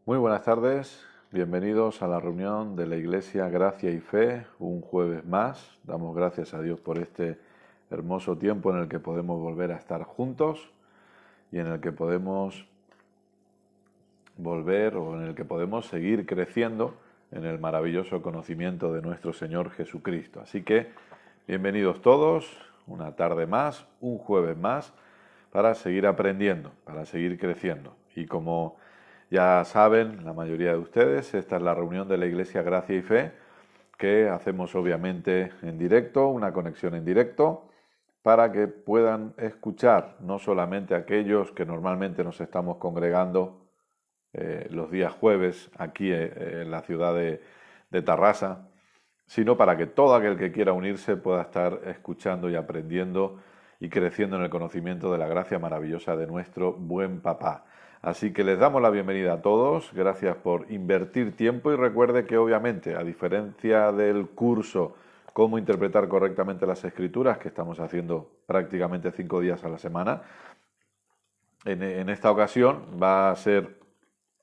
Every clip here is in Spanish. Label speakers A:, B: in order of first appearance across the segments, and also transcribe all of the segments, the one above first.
A: Muy buenas tardes, bienvenidos a la reunión de la Iglesia Gracia y Fe, un jueves más. Damos gracias a Dios por este hermoso tiempo en el que podemos volver a estar juntos y en el que podemos volver o en el que podemos seguir creciendo en el maravilloso conocimiento de nuestro Señor Jesucristo. Así que bienvenidos todos, una tarde más, un jueves más, para seguir aprendiendo, para seguir creciendo. Y como ya saben, la mayoría de ustedes, esta es la reunión de la Iglesia Gracia y Fe, que hacemos obviamente en directo, una conexión en directo, para que puedan escuchar no solamente aquellos que normalmente nos estamos congregando los días jueves aquí en la ciudad de Tarrasa, sino para que todo aquel que quiera unirse pueda estar escuchando y aprendiendo y creciendo en el conocimiento de la gracia maravillosa de nuestro buen papá. Así que les damos la bienvenida a todos, gracias por invertir tiempo y recuerde que obviamente, a diferencia del curso Cómo interpretar correctamente las Escrituras, que estamos haciendo prácticamente 5 días a la semana, en esta ocasión va a ser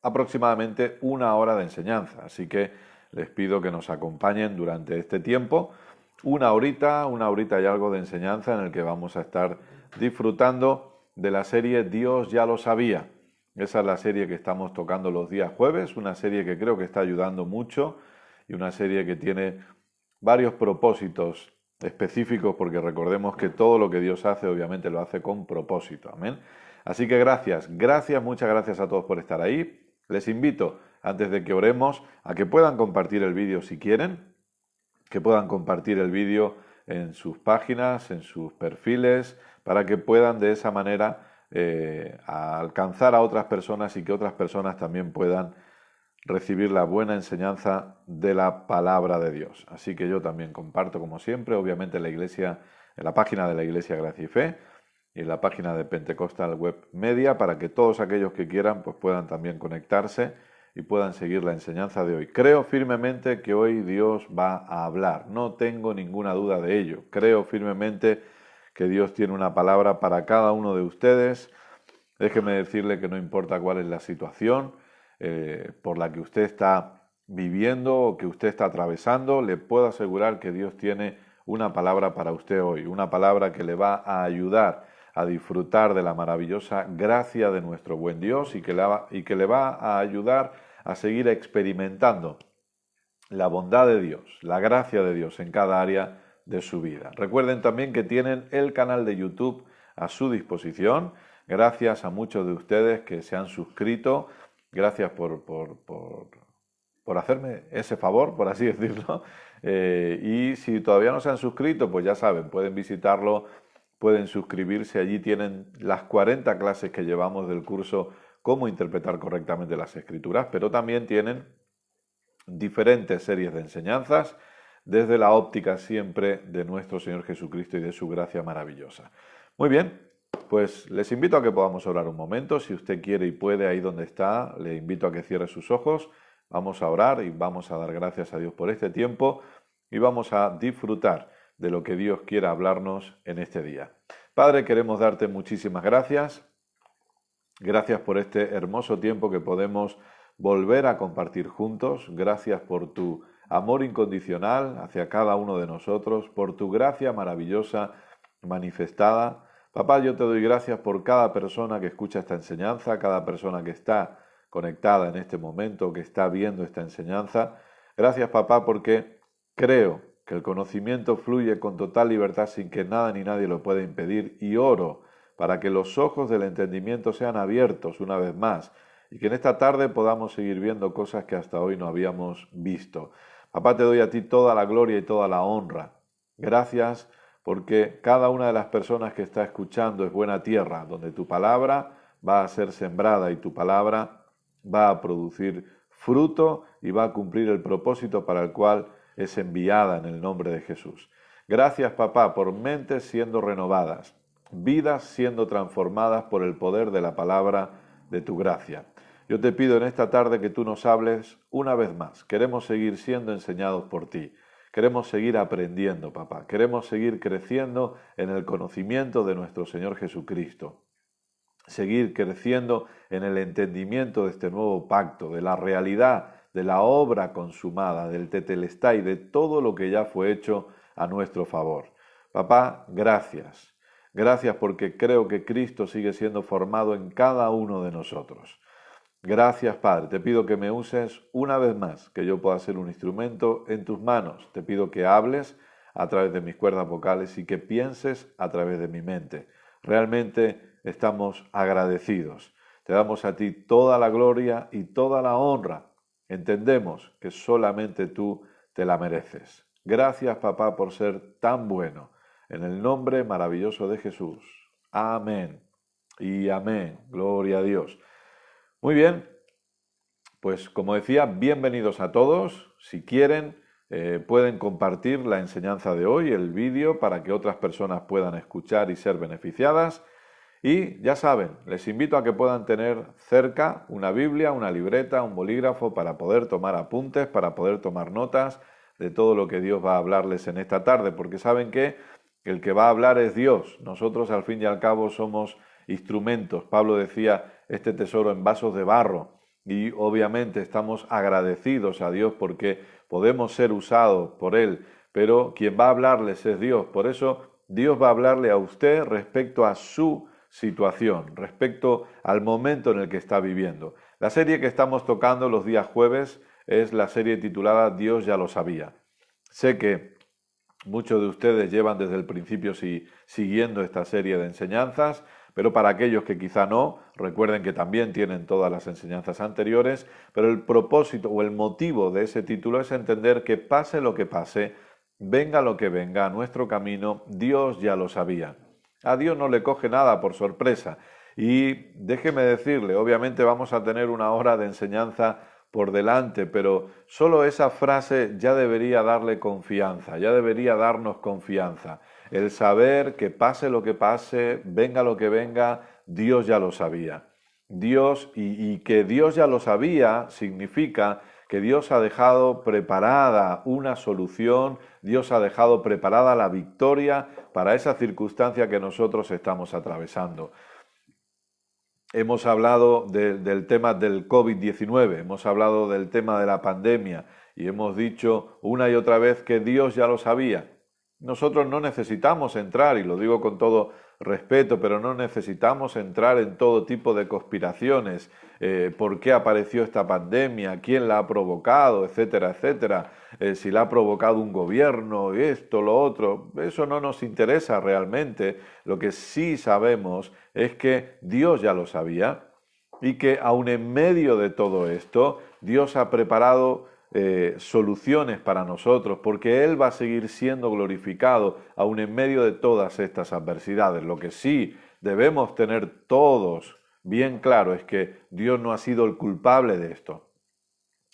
A: aproximadamente 1 hora de enseñanza, así que les pido que nos acompañen durante este tiempo, una horita y algo de enseñanza en el que vamos a estar disfrutando de la serie Dios ya lo sabía. Esa es la serie que estamos tocando los días jueves, una serie que creo que está ayudando mucho y una serie que tiene varios propósitos específicos, porque recordemos que todo lo que Dios hace obviamente lo hace con propósito. Amén. Así que muchas gracias a todos por estar ahí. Les invito, antes de que oremos, a que puedan compartir el vídeo si quieren, que puedan compartir el vídeo en sus páginas, en sus perfiles, para que puedan de esa manera alcanzar a otras personas y que otras personas también puedan recibir la buena enseñanza de la palabra de Dios. Así que yo también comparto, como siempre, obviamente en la página de la Iglesia Gracia y Fe, y en la página de Pentecostal Web Media, para que todos aquellos que quieran pues puedan también conectarse y puedan seguir la enseñanza de hoy. Creo firmemente que hoy Dios va a hablar, no tengo ninguna duda de ello. Creo firmemente que Dios tiene una palabra para cada uno de ustedes. Déjeme decirle que no importa cuál es la situación por la que usted está viviendo o que usted está atravesando, le puedo asegurar que Dios tiene una palabra para usted hoy, una palabra que le va a ayudar a disfrutar de la maravillosa gracia de nuestro buen Dios y que le va a ayudar a seguir experimentando la bondad de Dios, la gracia de Dios en cada área de su vida. Recuerden también que tienen el canal de YouTube a su disposición. Gracias a muchos de ustedes que se han suscrito. Gracias por hacerme ese favor, por así decirlo. Y si todavía no se han suscrito, pues ya saben, pueden visitarlo, pueden suscribirse. Allí tienen las 40 clases que llevamos del curso Cómo interpretar correctamente las Escrituras, pero también tienen diferentes series de enseñanzas desde la óptica siempre de nuestro Señor Jesucristo y de su gracia maravillosa. Muy bien, pues les invito a que podamos orar un momento. Si usted quiere y puede, ahí donde está, le invito a que cierre sus ojos. Vamos a orar y vamos a dar gracias a Dios por este tiempo y vamos a disfrutar de lo que Dios quiera hablarnos en este día. Padre, queremos darte muchísimas gracias. Gracias por este hermoso tiempo que podemos volver a compartir juntos. Gracias por tu amor incondicional hacia cada uno de nosotros, por tu gracia maravillosa manifestada. Papá, yo te doy gracias por cada persona que escucha esta enseñanza, cada persona que está conectada en este momento, que está viendo esta enseñanza. Gracias, papá, porque creo que el conocimiento fluye con total libertad sin que nada ni nadie lo pueda impedir, y oro para que los ojos del entendimiento sean abiertos una vez más y que en esta tarde podamos seguir viendo cosas que hasta hoy no habíamos visto. Papá, te doy a ti toda la gloria y toda la honra. Gracias porque cada una de las personas que está escuchando es buena tierra, donde tu palabra va a ser sembrada y tu palabra va a producir fruto y va a cumplir el propósito para el cual es enviada en el nombre de Jesús. Gracias, papá, por mentes siendo renovadas, vidas siendo transformadas por el poder de la palabra de tu gracia. Yo te pido en esta tarde que tú nos hables una vez más. Queremos seguir siendo enseñados por ti. Queremos seguir aprendiendo, papá. Queremos seguir creciendo en el conocimiento de nuestro Señor Jesucristo. seguir creciendo en el entendimiento de este nuevo pacto, de la realidad, de la obra consumada, del tetelestai, de todo lo que ya fue hecho a nuestro favor. Papá, gracias. Gracias porque creo que Cristo sigue siendo formado en cada uno de nosotros. Gracias, Padre. Te pido que me uses una vez más, que yo pueda ser un instrumento en tus manos. Te pido que hables a través de mis cuerdas vocales y que pienses a través de mi mente. Realmente estamos agradecidos. Te damos a ti toda la gloria y toda la honra. Entendemos que solamente tú te la mereces. Gracias, papá, por ser tan bueno. En el nombre maravilloso de Jesús. Amén y amén. Gloria a Dios. Muy bien, pues como decía, bienvenidos a todos. Si quieren, pueden compartir la enseñanza de hoy, el vídeo, para que otras personas puedan escuchar y ser beneficiadas. Y ya saben, les invito a que puedan tener cerca una Biblia, una libreta, un bolígrafo para poder tomar apuntes, para poder tomar notas de todo lo que Dios va a hablarles en esta tarde, porque saben que el que va a hablar es Dios. Nosotros al fin y al cabo somos instrumentos. Pablo decía, este tesoro en vasos de barro. Y obviamente estamos agradecidos a Dios porque podemos ser usados por Él, pero quien va a hablarles es Dios. Por eso Dios va a hablarle a usted respecto a su situación, respecto al momento en el que está viviendo. La serie que estamos tocando los días jueves es la serie titulada Dios ya lo sabía. Sé que muchos de ustedes llevan desde el principio siguiendo esta serie de enseñanzas, pero para aquellos que quizá no, recuerden que también tienen todas las enseñanzas anteriores, pero el propósito o el motivo de ese título es entender que pase lo que pase, venga lo que venga a nuestro camino, Dios ya lo sabía. A Dios no le coge nada por sorpresa. Y déjeme decirle, obviamente vamos a tener una hora de enseñanza por delante, pero solo esa frase ya debería darle confianza, ya debería darnos confianza. El saber que pase lo que pase, venga lo que venga, Dios ya lo sabía. Dios, y que Dios ya lo sabía significa que Dios ha dejado preparada una solución, Dios ha dejado preparada la victoria para esa circunstancia que nosotros estamos atravesando. Hemos hablado del tema del COVID-19, hemos hablado del tema de la pandemia y hemos dicho una y otra vez que Dios ya lo sabía. Nosotros no necesitamos entrar, y lo digo con todo respeto, pero no necesitamos entrar en todo tipo de conspiraciones. ¿Por qué apareció esta pandemia? ¿Quién la ha provocado? Etcétera, etcétera. Si la ha provocado un gobierno, esto, lo otro. Eso no nos interesa realmente. Lo que sí sabemos es que Dios ya lo sabía y que aun en medio de todo esto, Dios ha preparado soluciones para nosotros, porque Él va a seguir siendo glorificado aun en medio de todas estas adversidades. Lo que sí debemos tener todos bien claro es que Dios no ha sido el culpable de esto.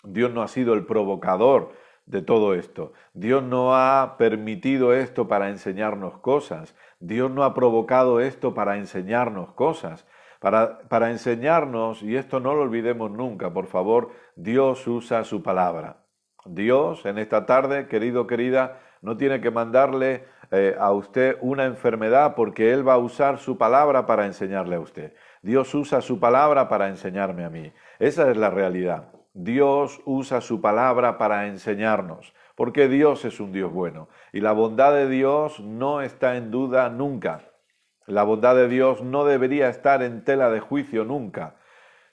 A: Dios no ha sido el provocador de todo esto. Dios no ha permitido esto para enseñarnos cosas. Dios no ha provocado esto para enseñarnos cosas. Para enseñarnos, y esto no lo olvidemos nunca, por favor, Dios usa su palabra. Dios, en esta tarde, querido, querida, no tiene que mandarle a usted una enfermedad porque Él va a usar su palabra para enseñarle a usted. Dios usa su palabra para enseñarme a mí. Esa es la realidad. Dios usa su palabra para enseñarnos, porque Dios es un Dios bueno. Y la bondad de Dios no está en duda nunca. La bondad de Dios no debería estar en tela de juicio nunca.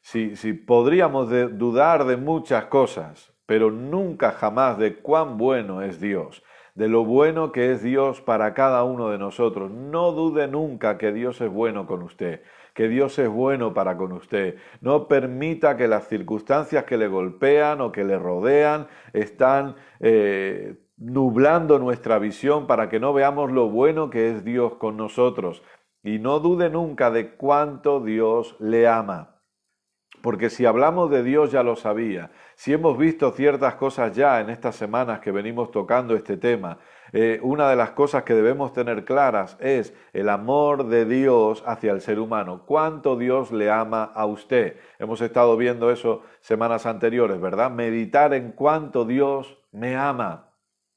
A: Si podríamos dudar de muchas cosas, pero nunca jamás de cuán bueno es Dios, de lo bueno que es Dios para cada uno de nosotros. No dude nunca que Dios es bueno con usted, que Dios es bueno para con usted. No permita que las circunstancias que le golpean o que le rodean están nublando nuestra visión para que no veamos lo bueno que es Dios con nosotros. Y no dude nunca de cuánto Dios le ama. Porque si hablamos de Dios ya lo sabía, si hemos visto ciertas cosas ya en estas semanas que venimos tocando este tema, una de las cosas que debemos tener claras es el amor de Dios hacia el ser humano. ¿Cuánto Dios le ama a usted? Hemos estado viendo eso semanas anteriores, ¿verdad? Meditar en cuánto Dios me ama.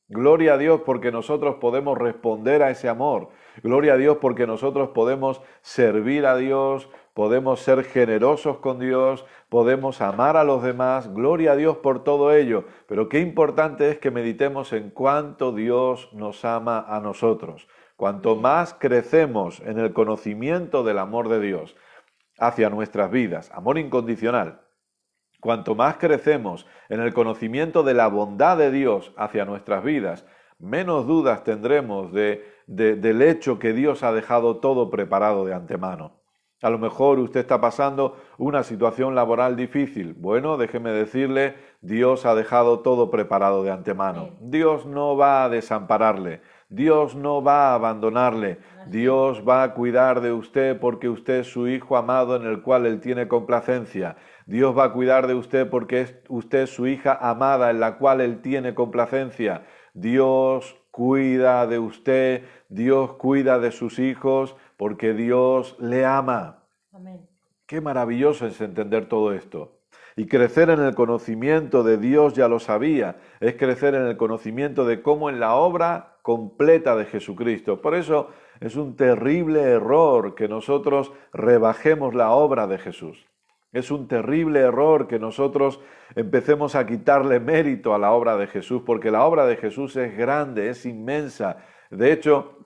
A: Gloria a Dios porque nosotros podemos responder a ese amor. Gloria a Dios porque nosotros podemos servir a Dios podemos ser generosos con Dios, podemos amar a los demás, gloria a Dios por todo ello, pero qué importante es que meditemos en cuánto Dios nos ama a nosotros. Cuanto más crecemos en el conocimiento del amor de Dios hacia nuestras vidas, amor incondicional, cuanto más crecemos en el conocimiento de la bondad de Dios hacia nuestras vidas, menos dudas tendremos del hecho que Dios ha dejado todo preparado de antemano. A lo mejor usted está pasando una situación laboral difícil. Bueno, déjeme decirle, Dios ha dejado todo preparado de antemano. Dios no va a desampararle, Dios no va a abandonarle, Dios va a cuidar de usted porque usted es su hijo amado en el cual Él tiene complacencia. Dios va a cuidar de usted porque usted es su hija amada en la cual Él tiene complacencia. Dios cuida de usted, Dios cuida de sus hijos porque Dios le ama.
B: Amén.
A: Qué maravilloso es entender todo esto. Y crecer en el conocimiento de Dios, ya lo sabía, es crecer en el conocimiento de cómo en la obra completa de Jesucristo. Por eso es un terrible error que nosotros rebajemos la obra de Jesús. Es un terrible error que nosotros empecemos a quitarle mérito a la obra de Jesús, porque la obra de Jesús es grande, es inmensa. De hecho,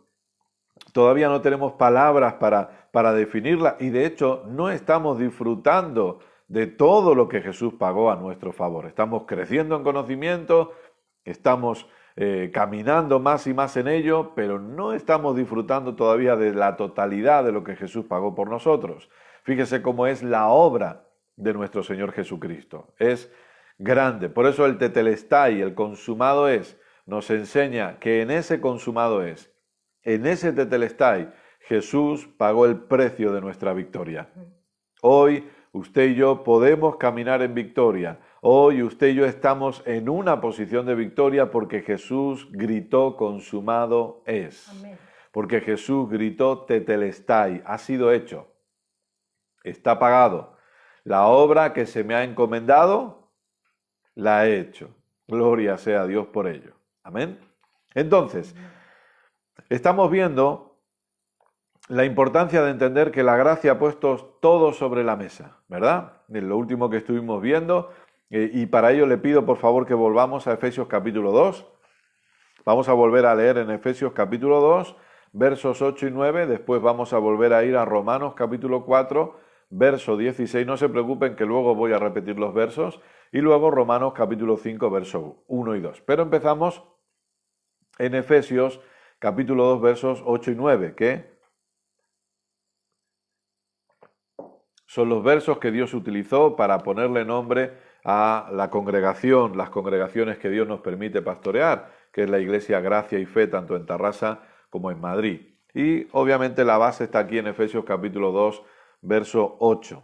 A: todavía no tenemos palabras para definirla y de hecho no estamos disfrutando de todo lo que Jesús pagó a nuestro favor. Estamos creciendo en conocimiento, estamos caminando más y más en ello, pero no estamos disfrutando todavía de la totalidad de lo que Jesús pagó por nosotros. Fíjese cómo es la obra de nuestro Señor Jesucristo. Es grande. Por eso el tetelestai, el consumado es, nos enseña que en ese consumado es, en ese tetelestai, Jesús pagó el precio de nuestra victoria. Hoy usted y yo podemos caminar en victoria. Hoy usted y yo estamos en una posición de victoria porque Jesús gritó consumado es.
B: Amén.
A: Porque Jesús gritó tetelestai, ha sido hecho. Está pagado. La obra que se me ha encomendado, la he hecho. Gloria sea a Dios por ello. Amén. Entonces, estamos viendo la importancia de entender que la gracia ha puesto todo sobre la mesa, ¿verdad? Es lo último que estuvimos viendo, y para ello le pido por favor que volvamos a Efesios capítulo 2. Vamos a volver a leer en Efesios capítulo 2, versos 8 y 9, después vamos a volver a ir a Romanos capítulo 4, verso 16, no se preocupen que luego voy a repetir los versos, y luego Romanos capítulo 5, verso 1 y 2. Pero empezamos en Efesios capítulo 2, versos 8 y 9, que son los versos que Dios utilizó para ponerle nombre a la congregación, las congregaciones que Dios nos permite pastorear, que es la Iglesia Gracia y Fe, tanto en Tarrasa como en Madrid. Y obviamente la base está aquí en Efesios capítulo 2, verso 8.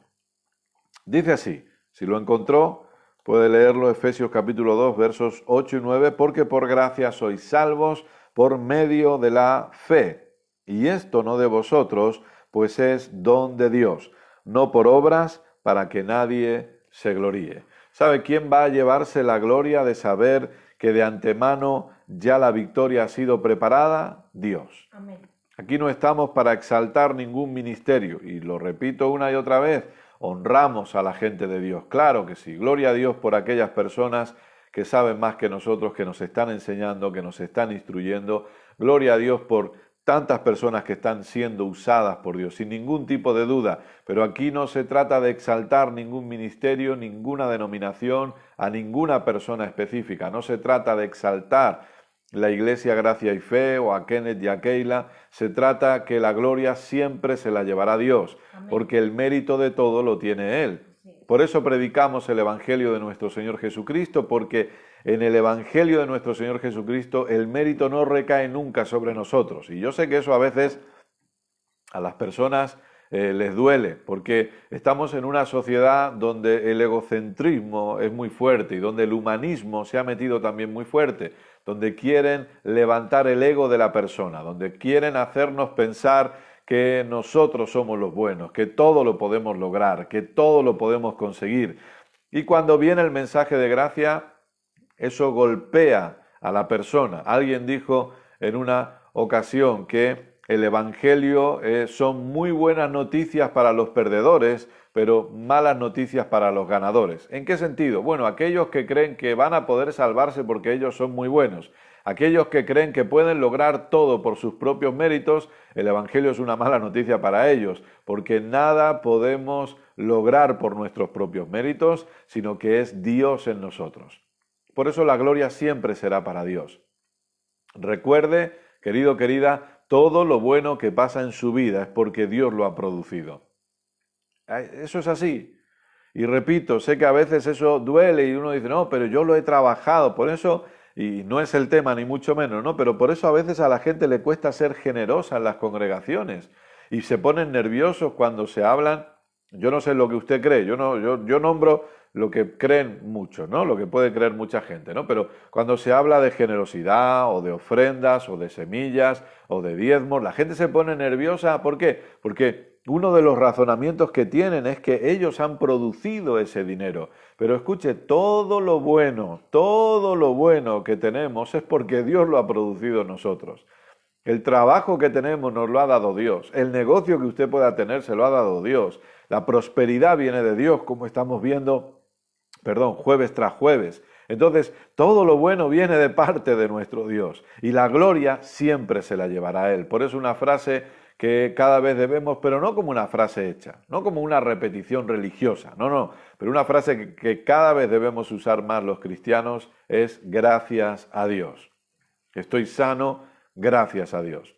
A: Dice así, si lo encontró, puede leerlo, Efesios capítulo 2, versos 8 y 9, porque por gracia sois salvos por medio de la fe. Y esto no de vosotros, pues es don de Dios, no por obras, para que nadie se gloríe. ¿Sabe quién va a llevarse la gloria de saber que de antemano ya la victoria ha sido preparada? Dios.
B: Amén.
A: Aquí no estamos para exaltar ningún ministerio, y lo repito una y otra vez, honramos a la gente de Dios, claro que sí, gloria a Dios por aquellas personas que saben más que nosotros, que nos están enseñando, que nos están instruyendo, gloria a Dios por tantas personas que están siendo usadas por Dios, sin ningún tipo de duda, pero aquí no se trata de exaltar ningún ministerio, ninguna denominación, a ninguna persona específica, no se trata de exaltar la Iglesia Gracia y Fe o a Kenneth y a Keila, se trata que la gloria siempre se la llevará Dios,
B: Amén.
A: porque el mérito de todo lo tiene Él.
B: Sí.
A: Por eso predicamos el Evangelio de nuestro Señor Jesucristo, porque en el Evangelio de nuestro Señor Jesucristo el mérito no recae nunca sobre nosotros. Y yo sé que eso a veces a las personas les duele, porque estamos en una sociedad donde el egocentrismo es muy fuerte y donde el humanismo se ha metido también muy fuerte, donde quieren levantar el ego de la persona, donde quieren hacernos pensar que nosotros somos los buenos, que todo lo podemos lograr, que todo lo podemos conseguir. Y cuando viene el mensaje de gracia, eso golpea a la persona. Alguien dijo en una ocasión que el Evangelio son muy buenas noticias para los perdedores, pero malas noticias para los ganadores. ¿En qué sentido? Bueno, aquellos que creen que van a poder salvarse porque ellos son muy buenos, aquellos que creen que pueden lograr todo por sus propios méritos, el Evangelio es una mala noticia para ellos, porque nada podemos lograr por nuestros propios méritos, sino que es Dios en nosotros. Por eso la gloria siempre será para Dios. Recuerde, querido, querida, todo lo bueno que pasa en su vida es porque Dios lo ha producido. Eso es así. Y repito, sé que a veces eso duele y uno dice, no, pero yo lo he trabajado, por eso, y no es el tema ni mucho menos, ¿no? Pero por eso a veces a la gente le cuesta ser generosa en las congregaciones y se ponen nerviosos cuando se hablan. Yo no sé lo que usted cree, yo nombro lo que creen muchos, ¿no? Lo que puede creer mucha gente, ¿no? Pero cuando se habla de generosidad o de ofrendas o de semillas o de diezmos, la gente se pone nerviosa. ¿Por qué? Porque uno de los razonamientos que tienen es que ellos han producido ese dinero. Pero escuche, todo lo bueno que tenemos es porque Dios lo ha producido en nosotros. El trabajo que tenemos nos lo ha dado Dios. El negocio que usted pueda tener se lo ha dado Dios. La prosperidad viene de Dios, como estamos viendo, jueves tras jueves. Entonces, todo lo bueno viene de parte de nuestro Dios. Y la gloria siempre se la llevará a Él. Por eso una frase que cada vez debemos, pero no como una frase hecha, no como una repetición religiosa, no, pero una frase que cada vez debemos usar más los cristianos es gracias a Dios. Estoy sano, gracias a Dios.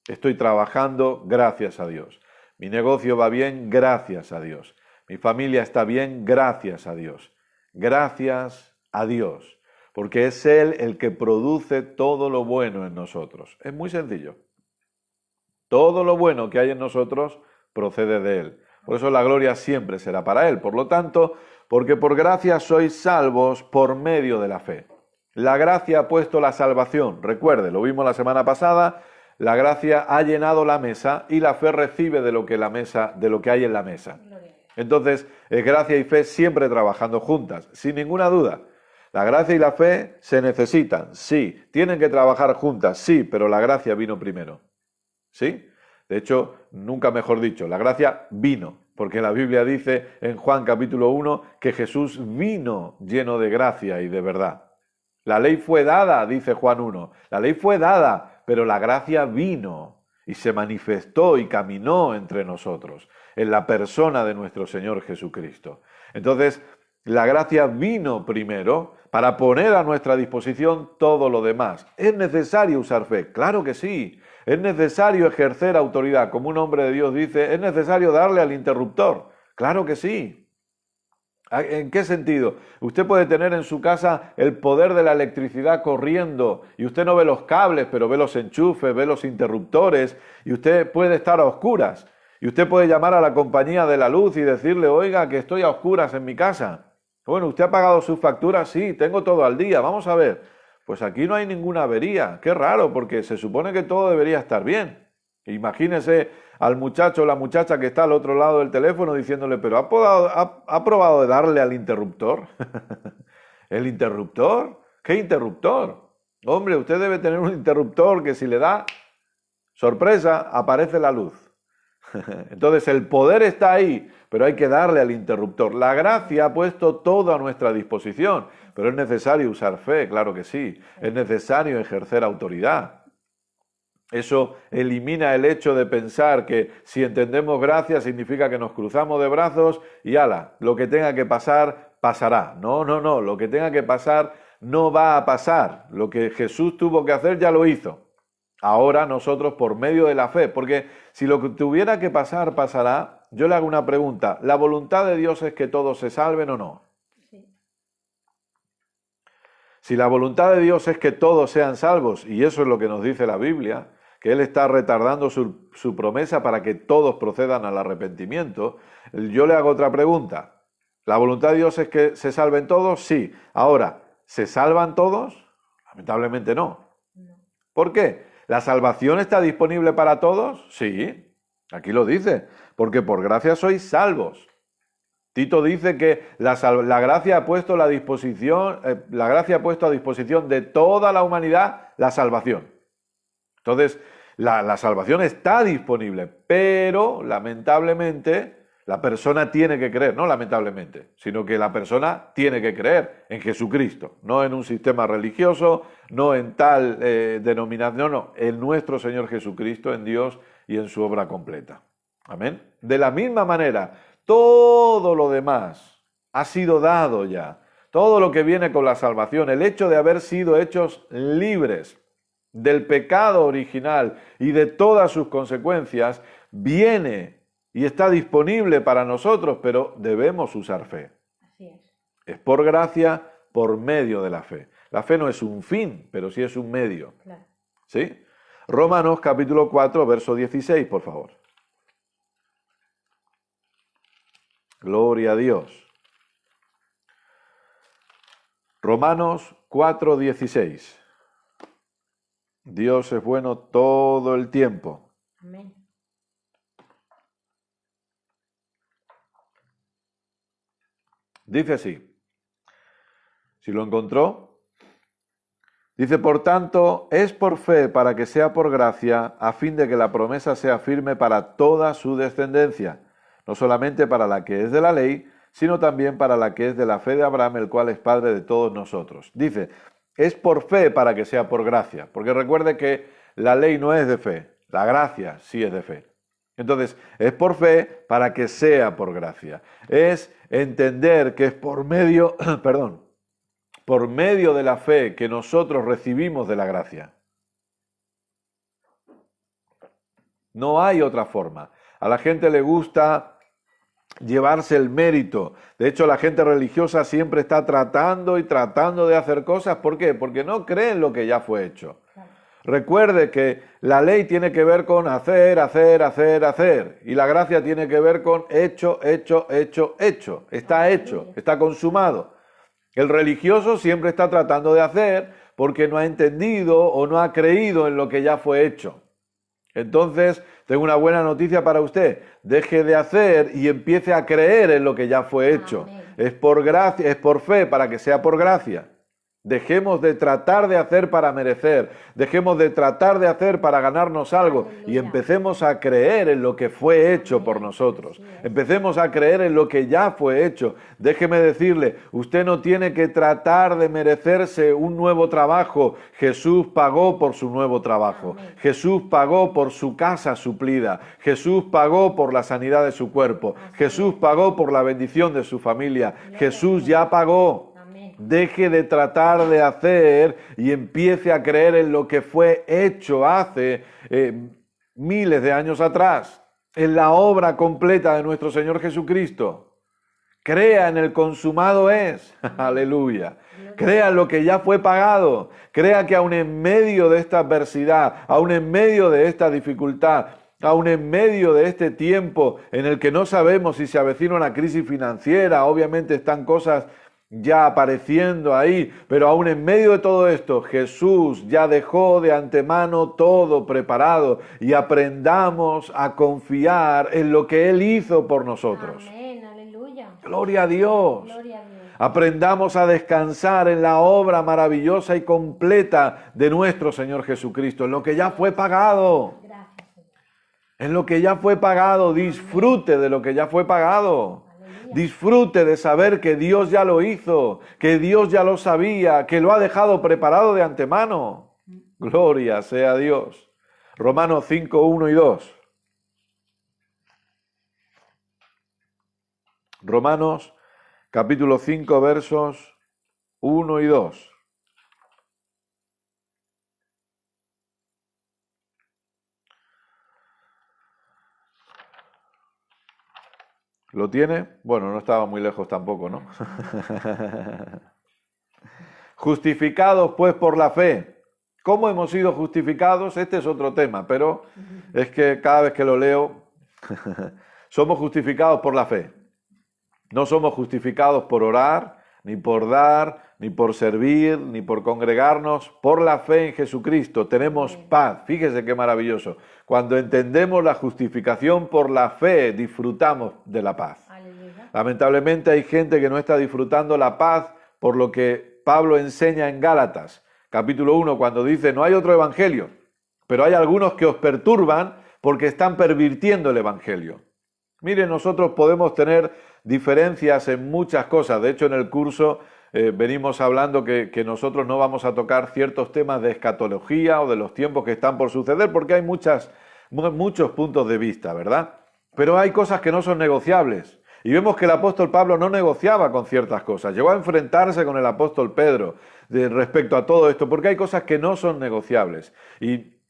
A: Estoy trabajando, gracias a Dios. Mi negocio va bien, gracias a Dios. Mi familia está bien, gracias a Dios. Gracias a Dios, porque es Él el que produce todo lo bueno en nosotros. Es muy sencillo. Todo lo bueno que hay en nosotros procede de Él. Por eso la gloria siempre será para Él. Por lo tanto, porque por gracia sois salvos por medio de la fe. La gracia ha puesto la salvación. Recuerde, lo vimos la semana pasada, la gracia ha llenado la mesa y la fe recibe de lo que hay en la mesa. Entonces, gracia y fe siempre trabajando juntas, sin ninguna duda. La gracia y la fe se necesitan, sí. Tienen que trabajar juntas, sí, pero la gracia vino primero. ¿Sí? De hecho, nunca mejor dicho, la gracia vino, porque la Biblia dice en Juan capítulo 1 que Jesús vino lleno de gracia y de verdad. La ley fue dada, dice Juan 1, la ley fue dada, pero la gracia vino y se manifestó y caminó entre nosotros, en la persona de nuestro Señor Jesucristo. Entonces, la gracia vino primero para poner a nuestra disposición todo lo demás. ¿Es necesario usar fe? Claro que sí. Es necesario ejercer autoridad, como un hombre de Dios dice, es necesario darle al interruptor. Claro que sí. ¿En qué sentido? Usted puede tener en su casa el poder de la electricidad corriendo y usted no ve los cables, pero ve los enchufes, ve los interruptores y usted puede estar a oscuras. Y usted puede llamar a la compañía de la luz y decirle, oiga, que estoy a oscuras en mi casa. Bueno, ¿usted ha pagado sus facturas? Sí, tengo todo al día. Vamos a ver. Pues aquí no hay ninguna avería. Qué raro, porque se supone que todo debería estar bien. Imagínese al muchacho o la muchacha que está al otro lado del teléfono diciéndole, pero ¿ha probado de darle al interruptor? ¿El interruptor? ¿Qué interruptor? Hombre, usted debe tener un interruptor que si le da, sorpresa, aparece la luz. Entonces el poder está ahí, pero hay que darle al interruptor. La gracia ha puesto todo a nuestra disposición, pero es necesario usar fe, claro que sí. Es necesario ejercer autoridad. Eso elimina el hecho de pensar que si entendemos gracia significa que nos cruzamos de brazos y ala, lo que tenga que pasar, pasará. No, lo que tenga que pasar no va a pasar. Lo que Jesús tuvo que hacer ya lo hizo. Ahora nosotros por medio de la fe, porque si lo que tuviera que pasar, pasará, yo le hago una pregunta, ¿la voluntad de Dios es que todos se salven o no? Sí. Si la voluntad de Dios es que todos sean salvos, y eso es lo que nos dice la Biblia, que Él está retardando su promesa para que todos procedan al arrepentimiento, yo le hago otra pregunta, ¿la voluntad de Dios es que se salven todos? Sí. Ahora, ¿se salvan todos? Lamentablemente no. ¿Por qué? ¿La salvación está disponible para todos? Sí, aquí lo dice, porque por gracia sois salvos. Tito dice que la gracia ha puesto a disposición de toda la humanidad la salvación. Entonces, La salvación está disponible, pero lamentablemente la persona tiene que creer, no lamentablemente, sino que la persona tiene que creer en Jesucristo, no en un sistema religioso, no en tal denominación, no, en nuestro Señor Jesucristo, en Dios y en su obra completa. Amén. De la misma manera, todo lo demás ha sido dado ya, todo lo que viene con la salvación, el hecho de haber sido hechos libres del pecado original y de todas sus consecuencias, viene y está disponible para nosotros, pero debemos usar fe.
B: Así es.
A: Es por gracia, por medio de la fe. La fe no es un fin, pero sí es un medio.
B: Claro.
A: ¿Sí? Romanos capítulo 4, verso 16, por favor. Gloria a Dios. Romanos 4, 16. Dios es bueno todo el tiempo.
B: Amén.
A: Dice así, si lo encontró, dice, por tanto, es por fe para que sea por gracia, a fin de que la promesa sea firme para toda su descendencia, no solamente para la que es de la ley, sino también para la que es de la fe de Abraham, el cual es padre de todos nosotros. Dice, es por fe para que sea por gracia, porque recuerde que la ley no es de fe, la gracia sí es de fe. Entonces, es por fe para que sea por gracia. Es entender que es por medio, por medio de la fe que nosotros recibimos de la gracia. No hay otra forma. A la gente le gusta llevarse el mérito. De hecho, la gente religiosa siempre está tratando y tratando de hacer cosas. ¿Por qué? Porque no creen lo que ya fue hecho. Recuerde que la ley tiene que ver con hacer, y la gracia tiene que ver con hecho. Está hecho, está consumado. El religioso siempre está tratando de hacer porque no ha entendido o no ha creído en lo que ya fue hecho. Entonces, tengo una buena noticia para usted. Deje de hacer y empiece a creer en lo que ya fue hecho.
B: Amén.
A: Es por gracia, es por fe, para que sea por gracia. Dejemos de tratar de hacer para merecer, dejemos de tratar de hacer para ganarnos algo y empecemos a creer en lo que fue hecho por nosotros. Empecemos a creer en lo que ya fue hecho. Déjeme decirle, usted no tiene que tratar de merecerse un nuevo trabajo. Jesús pagó por su nuevo trabajo. Jesús pagó por su casa suplida. Jesús pagó por la sanidad de su cuerpo. Jesús pagó por la bendición de su familia. Jesús ya pagó. Deje de tratar de hacer y empiece a creer en lo que fue hecho hace miles de años atrás, en la obra completa de nuestro Señor Jesucristo. Crea en el consumado es, aleluya. Crea en lo que ya fue pagado. Crea que aún en medio de esta adversidad, aún en medio de esta dificultad, aún en medio de este tiempo en el que no sabemos si se avecina una crisis financiera, obviamente están cosas ya apareciendo ahí, pero aún en medio de todo esto, Jesús ya dejó de antemano todo preparado y aprendamos a confiar en lo que Él hizo por nosotros.
B: Amén, aleluya.
A: Gloria a Dios.
B: Gloria a Dios.
A: Aprendamos a descansar en la obra maravillosa y completa de nuestro Señor Jesucristo, en lo que ya fue pagado.
B: Gracias, Señor.
A: En lo que ya fue pagado, disfrute de lo que ya fue pagado. Disfrute de saber que Dios ya lo hizo, que Dios ya lo sabía, que lo ha dejado preparado de antemano. Gloria sea a Dios. Romanos 5, 1 y 2. Romanos capítulo 5, versos 1 y 2. ¿Lo tiene? Bueno, no estaba muy lejos tampoco, ¿no? Justificados pues por la fe. ¿Cómo hemos sido justificados? Este es otro tema, pero es que cada vez que lo leo, somos justificados por la fe. No somos justificados por orar, ni por dar, ni por servir, ni por congregarnos. Por la fe en Jesucristo tenemos paz. Fíjese qué maravilloso. Cuando entendemos la justificación por la fe, disfrutamos de la paz.
B: Aleluya.
A: Lamentablemente hay gente que no está disfrutando la paz por lo que Pablo enseña en Gálatas, capítulo 1, cuando dice, no hay otro evangelio, pero hay algunos que os perturban porque están pervirtiendo el Evangelio. Miren, nosotros podemos tener diferencias en muchas cosas. De hecho, en el curso venimos hablando que nosotros no vamos a tocar ciertos temas de escatología o de los tiempos que están por suceder, porque hay muchos puntos de vista, ¿verdad? Pero hay cosas que no son negociables. Y vemos que el apóstol Pablo no negociaba con ciertas cosas. Llegó a enfrentarse con el apóstol Pedro respecto a todo esto, porque hay cosas que no son negociables. Y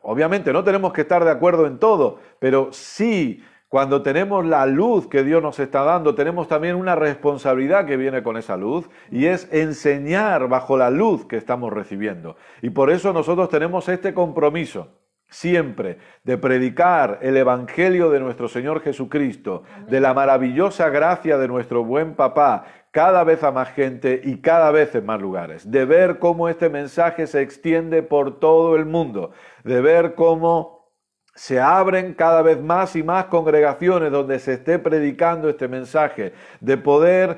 A: obviamente no tenemos que estar de acuerdo en todo, pero sí, cuando tenemos la luz que Dios nos está dando, tenemos también una responsabilidad que viene con esa luz, y es enseñar bajo la luz que estamos recibiendo. Y por eso nosotros tenemos este compromiso siempre de predicar el Evangelio de nuestro Señor Jesucristo, de la maravillosa gracia de nuestro buen papá, cada vez a más gente y cada vez en más lugares, de ver cómo este mensaje se extiende por todo el mundo, de ver cómo se abren cada vez más y más congregaciones donde se esté predicando este mensaje, de poder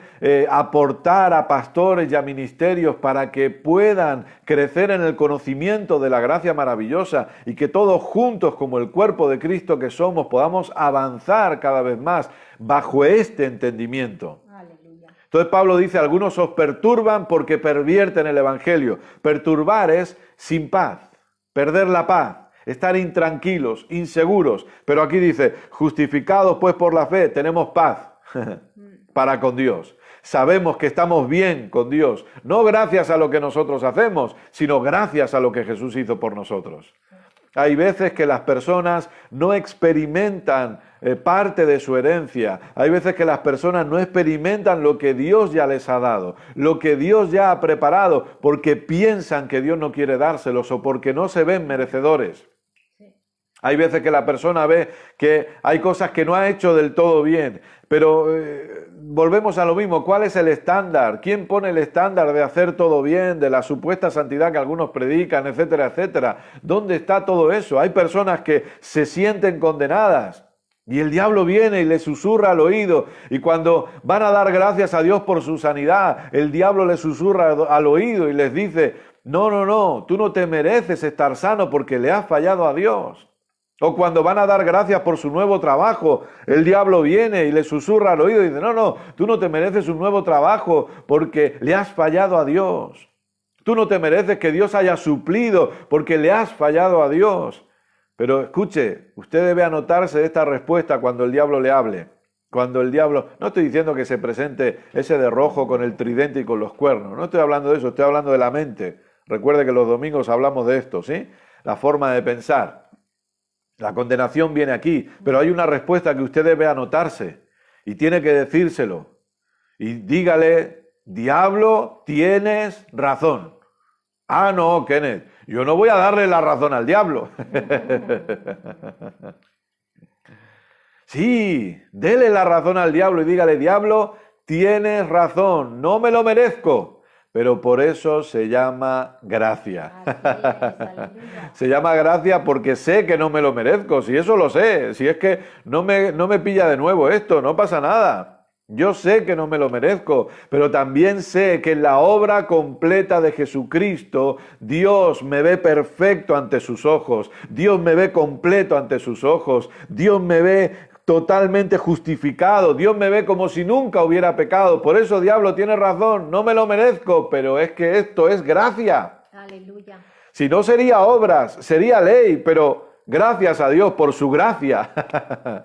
A: aportar a pastores y a ministerios para que puedan crecer en el conocimiento de la gracia maravillosa y que todos juntos, como el cuerpo de Cristo que somos, podamos avanzar cada vez más bajo este entendimiento. Entonces Pablo dice, algunos os perturban porque pervierten el Evangelio. Perturbar es sin paz, perder la paz, estar intranquilos, inseguros. Pero aquí dice, justificados pues por la fe, tenemos paz para con Dios. Sabemos que estamos bien con Dios, no gracias a lo que nosotros hacemos, sino gracias a lo que Jesús hizo por nosotros. Hay veces que las personas no experimentan parte de su herencia. Hay veces que las personas no experimentan lo que Dios ya les ha dado, lo que Dios ya ha preparado, porque piensan que Dios no quiere dárselos o porque no se ven merecedores. Hay veces que la persona ve que hay cosas que no ha hecho del todo bien, pero volvemos a lo mismo. ¿Cuál es el estándar? ¿Quién pone el estándar de hacer todo bien, de la supuesta santidad que algunos predican, etcétera, etcétera? ¿Dónde está todo eso? Hay personas que se sienten condenadas y el diablo viene y les susurra al oído, y cuando van a dar gracias a Dios por su sanidad, el diablo les susurra al oído y les dice, no, tú no te mereces estar sano porque le has fallado a Dios. O cuando van a dar gracias por su nuevo trabajo, el diablo viene y le susurra al oído y dice, no, tú no te mereces un nuevo trabajo porque le has fallado a Dios. Tú no te mereces que Dios haya suplido porque le has fallado a Dios. Pero escuche, usted debe anotarse esta respuesta cuando el diablo le hable. Cuando el diablo, no estoy diciendo que se presente ese de rojo con el tridente y con los cuernos, no estoy hablando de eso, estoy hablando de la mente. Recuerde que los domingos hablamos de esto, ¿sí? La forma de pensar. La condenación viene aquí, pero hay una respuesta que usted debe anotarse y tiene que decírselo. Y dígale, diablo, tienes razón. Ah, no, Kenneth, yo no voy a darle la razón al diablo. Sí, dele la razón al diablo y dígale, diablo, tienes razón, no me lo merezco. Pero por eso se llama gracia. Se llama gracia porque sé que no me lo merezco, si eso lo sé, si es que no me pilla de nuevo esto, no pasa nada. Yo sé que no me lo merezco, pero también sé que en la obra completa de Jesucristo, Dios me ve perfecto ante sus ojos, Dios me ve completo ante sus ojos, Dios me ve totalmente justificado, Dios me ve como si nunca hubiera pecado. Por eso, diablo, tiene razón, no me lo merezco, pero es que esto es gracia.
B: Aleluya.
A: Si no sería obras, sería ley, pero gracias a Dios por su gracia.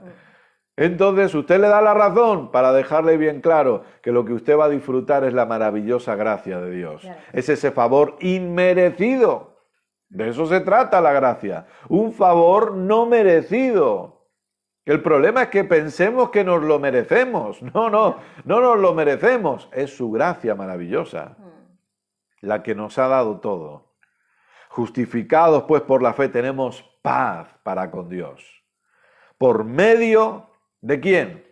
A: Entonces usted le da la razón para dejarle bien claro que lo que usted va a disfrutar es la maravillosa gracia de Dios. Claro. Es ese favor inmerecido. De eso se trata la gracia. Un favor no merecido. El problema es que pensemos que nos lo merecemos. No nos lo merecemos. Es su gracia maravillosa la que nos ha dado todo. Justificados pues por la fe tenemos paz para con Dios. ¿Por medio de quién?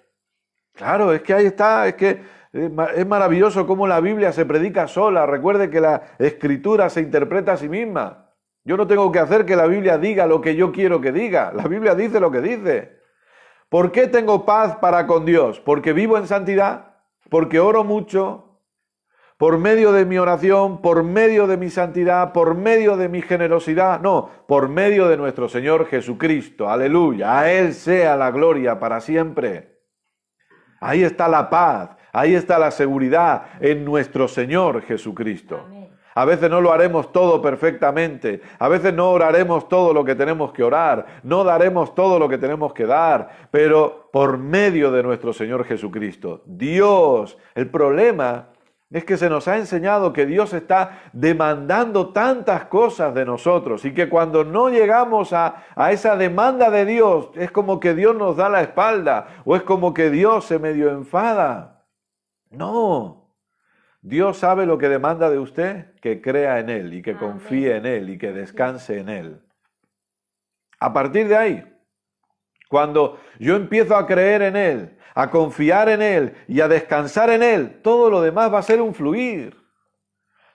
A: Claro, es que ahí está, es que es maravilloso cómo la Biblia se predica sola. Recuerde que la Escritura se interpreta a sí misma. Yo no tengo que hacer que la Biblia diga lo que yo quiero que diga. La Biblia dice lo que dice. ¿Por qué tengo paz para con Dios? ¿Porque vivo en santidad? ¿Porque oro mucho? por medio de mi oración, por medio de mi santidad, por medio de mi generosidad, no, por medio de nuestro Señor Jesucristo. Aleluya, a Él sea la gloria para siempre. Ahí está la paz, ahí está la seguridad en nuestro Señor Jesucristo.
B: Amén.
A: A veces no lo haremos todo perfectamente, a veces no oraremos todo lo que tenemos que orar, no daremos todo lo que tenemos que dar, pero por medio de nuestro Señor Jesucristo. Dios, el problema es que se nos ha enseñado que Dios está demandando tantas cosas de nosotros y que cuando no llegamos a esa demanda de Dios, es como que Dios nos da la espalda o es como que Dios se medio enfada. No. Dios sabe lo que demanda de usted, que crea en Él y que confíe en Él y que descanse en Él. A partir de ahí, cuando yo empiezo a creer en Él, a confiar en Él y a descansar en Él, todo lo demás va a ser un fluir.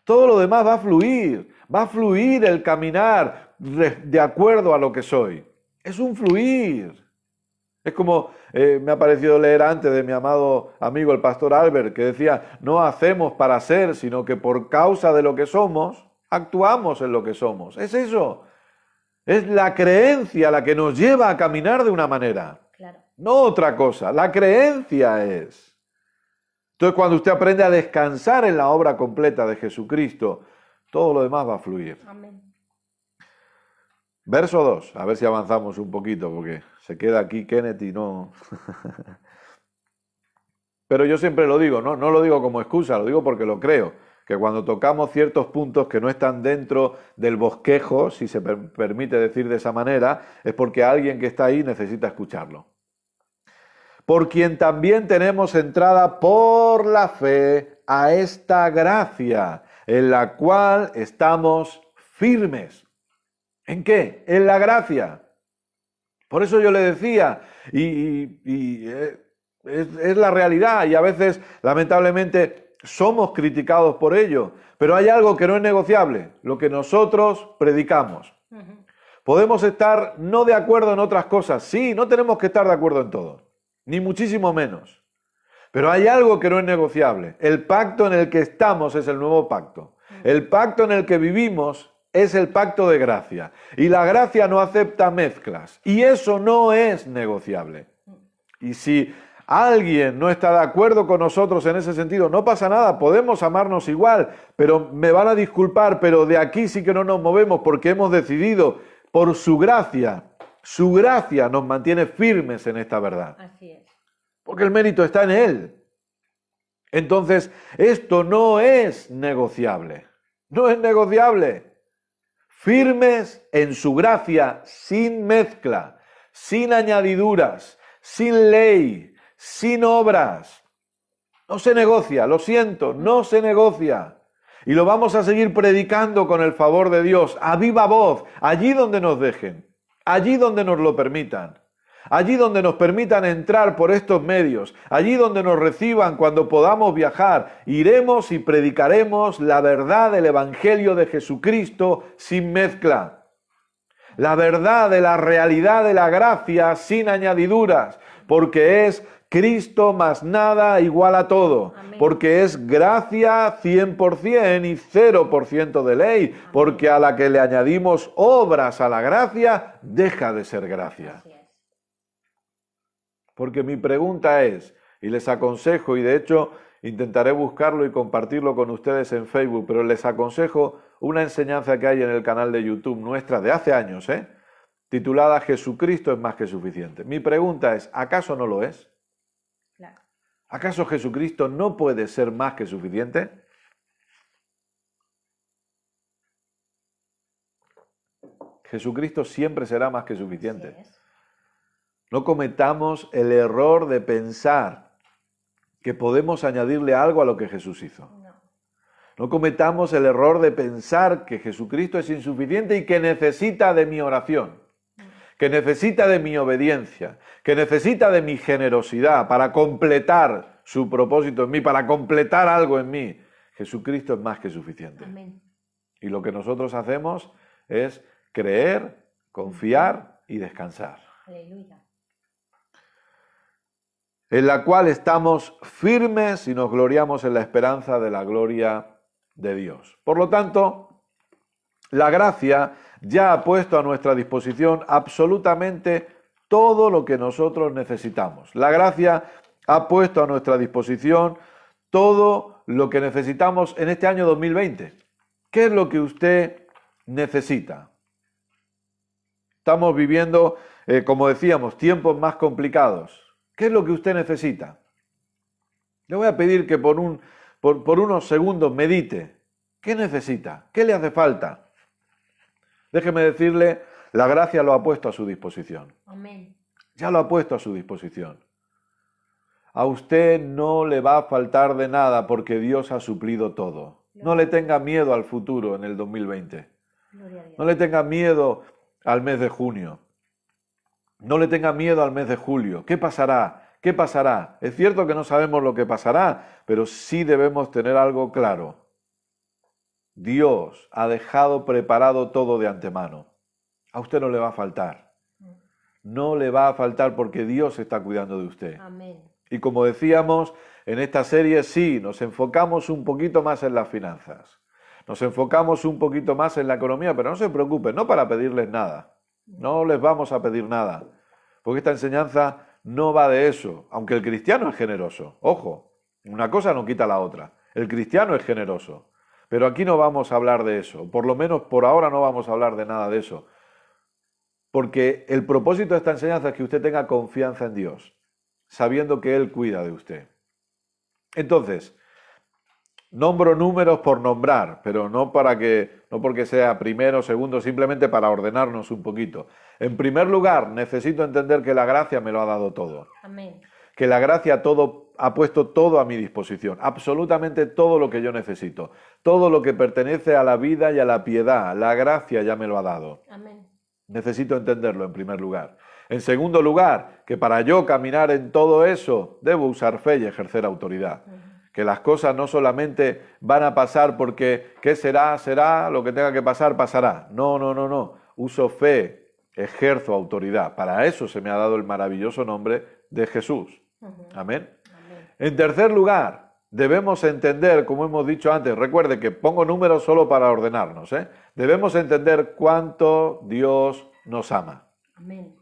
A: Todo lo demás va a fluir el caminar de acuerdo a lo que soy. Es un fluir. Es como me ha parecido leer antes de mi amado amigo el pastor Albert, que decía, no hacemos para ser, sino que por causa de lo que somos, actuamos en lo que somos. Es eso. Es la creencia la que nos lleva a caminar de una manera.
B: Claro.
A: No otra cosa. La creencia es. Entonces, cuando usted aprende a descansar en la obra completa de Jesucristo, todo lo demás va a fluir.
B: Amén.
A: Verso 2, a ver si avanzamos un poquito, porque se queda aquí Kenneth y no... Pero yo siempre lo digo, no lo digo como excusa, lo digo porque lo creo, que cuando tocamos ciertos puntos que no están dentro del bosquejo, si se permite decir de esa manera, es porque alguien que está ahí necesita escucharlo. Por quien también tenemos entrada por la fe a esta gracia, en la cual estamos firmes. ¿En qué? En la gracia. Por eso yo le decía, es la realidad y a veces, lamentablemente, somos criticados por ello, pero hay algo que no es negociable, lo que nosotros predicamos. Podemos estar no de acuerdo en otras cosas, sí, no tenemos que estar de acuerdo en todo, ni muchísimo menos. Pero hay algo que no es negociable. El pacto en el que estamos es el nuevo pacto. El pacto en el que vivimos es el pacto de gracia. Y la gracia no acepta mezclas. Y eso no es negociable. Y si alguien no está de acuerdo con nosotros en ese sentido, no pasa nada, podemos amarnos igual, pero me van a disculpar, pero de aquí sí que no nos movemos porque hemos decidido por su gracia nos mantiene firmes en esta verdad.
B: Así es.
A: Porque el mérito está en Él. Entonces, esto no es negociable. No es negociable. Firmes en su gracia, sin mezcla, sin añadiduras, sin ley, sin obras. No se negocia, lo siento, no se negocia. Y lo vamos a seguir predicando con el favor de Dios, a viva voz, allí donde nos dejen, allí donde nos lo permitan. Allí donde nos permitan entrar por estos medios, allí donde nos reciban cuando podamos viajar, iremos y predicaremos la verdad del Evangelio de Jesucristo sin mezcla. La verdad de la realidad de la gracia sin añadiduras, porque es Cristo más nada igual a todo. Amén. Porque es gracia 100% y 0% de ley, amén. Porque a la que le añadimos obras a la gracia, deja de ser gracia. Porque mi pregunta es, y les aconsejo, y de hecho intentaré buscarlo y compartirlo con ustedes en Facebook, pero les aconsejo una enseñanza que hay en el canal de YouTube nuestra de hace años, titulada Jesucristo es más que suficiente. Mi pregunta es, ¿acaso no lo es?
B: Claro.
A: ¿Acaso Jesucristo no puede ser más que suficiente? Jesucristo siempre será más que suficiente.
B: Así es.
A: No cometamos el error de pensar que podemos añadirle algo a lo que Jesús hizo. No cometamos el error de pensar que Jesucristo es insuficiente y que necesita de mi oración, que necesita de mi obediencia, que necesita de mi generosidad para completar su propósito en mí, para completar algo en mí. Jesucristo es más que suficiente.
B: Amén.
A: Y lo que nosotros hacemos es creer, confiar y descansar.
B: Aleluya.
A: en la cual estamos firmes y nos gloriamos en la esperanza de la gloria de Dios. Por lo tanto, la gracia ya ha puesto a nuestra disposición absolutamente todo lo que nosotros necesitamos. La gracia ha puesto a nuestra disposición todo lo que necesitamos en este año 2020. ¿Qué es lo que usted necesita? Estamos viviendo, como decíamos, tiempos más complicados. ¿Qué es lo que usted necesita? Le voy a pedir que por unos segundos medite. ¿Qué necesita? ¿Qué le hace falta? Déjeme decirle, la gracia lo ha puesto a su disposición.
B: Amén.
A: Ya lo ha puesto a su disposición. A usted no le va a faltar de nada porque Dios ha suplido todo. No le tenga miedo al futuro en el 2020.
B: Gloria a Dios.
A: No le tenga miedo al mes de junio. No le tenga miedo al mes de julio. ¿Qué pasará? ¿Qué pasará? Es cierto que no sabemos lo que pasará, pero sí debemos tener algo claro. Dios ha dejado preparado todo de antemano. A usted no le va a faltar. No le va a faltar porque Dios está cuidando de usted.
B: Amén.
A: Y como decíamos, en esta serie sí, nos enfocamos un poquito más en las finanzas. Nos enfocamos un poquito más en la economía, pero no se preocupen, no para pedirles nada. No les vamos a pedir nada. Porque esta enseñanza no va de eso. Aunque el cristiano es generoso. Ojo, una cosa no quita la otra. El cristiano es generoso. Pero aquí no vamos a hablar de eso. Por lo menos por ahora no vamos a hablar de nada de eso. Porque el propósito de esta enseñanza es que usted tenga confianza en Dios, sabiendo que Él cuida de usted. Entonces, nombro números por nombrar, pero no porque sea primero, segundo, simplemente para ordenarnos un poquito. En primer lugar, necesito entender que la gracia me lo ha dado todo.
B: Amén.
A: Que la gracia ha puesto todo a mi disposición, absolutamente todo lo que yo necesito, todo lo que pertenece a la vida y a la piedad, la gracia ya me lo ha dado.
B: Amén.
A: Necesito entenderlo en primer lugar. En segundo lugar, que para yo caminar en todo eso, debo usar fe y ejercer autoridad. Que las cosas no solamente van a pasar porque ¿qué será? Será, lo que tenga que pasar, pasará. No. Uso fe, ejerzo autoridad. Para eso se me ha dado el maravilloso nombre de Jesús. Amén.
B: Amén.
A: En tercer lugar, debemos entender, como hemos dicho antes, recuerde que pongo números solo para ordenarnos, debemos entender cuánto Dios nos ama.
B: Amén.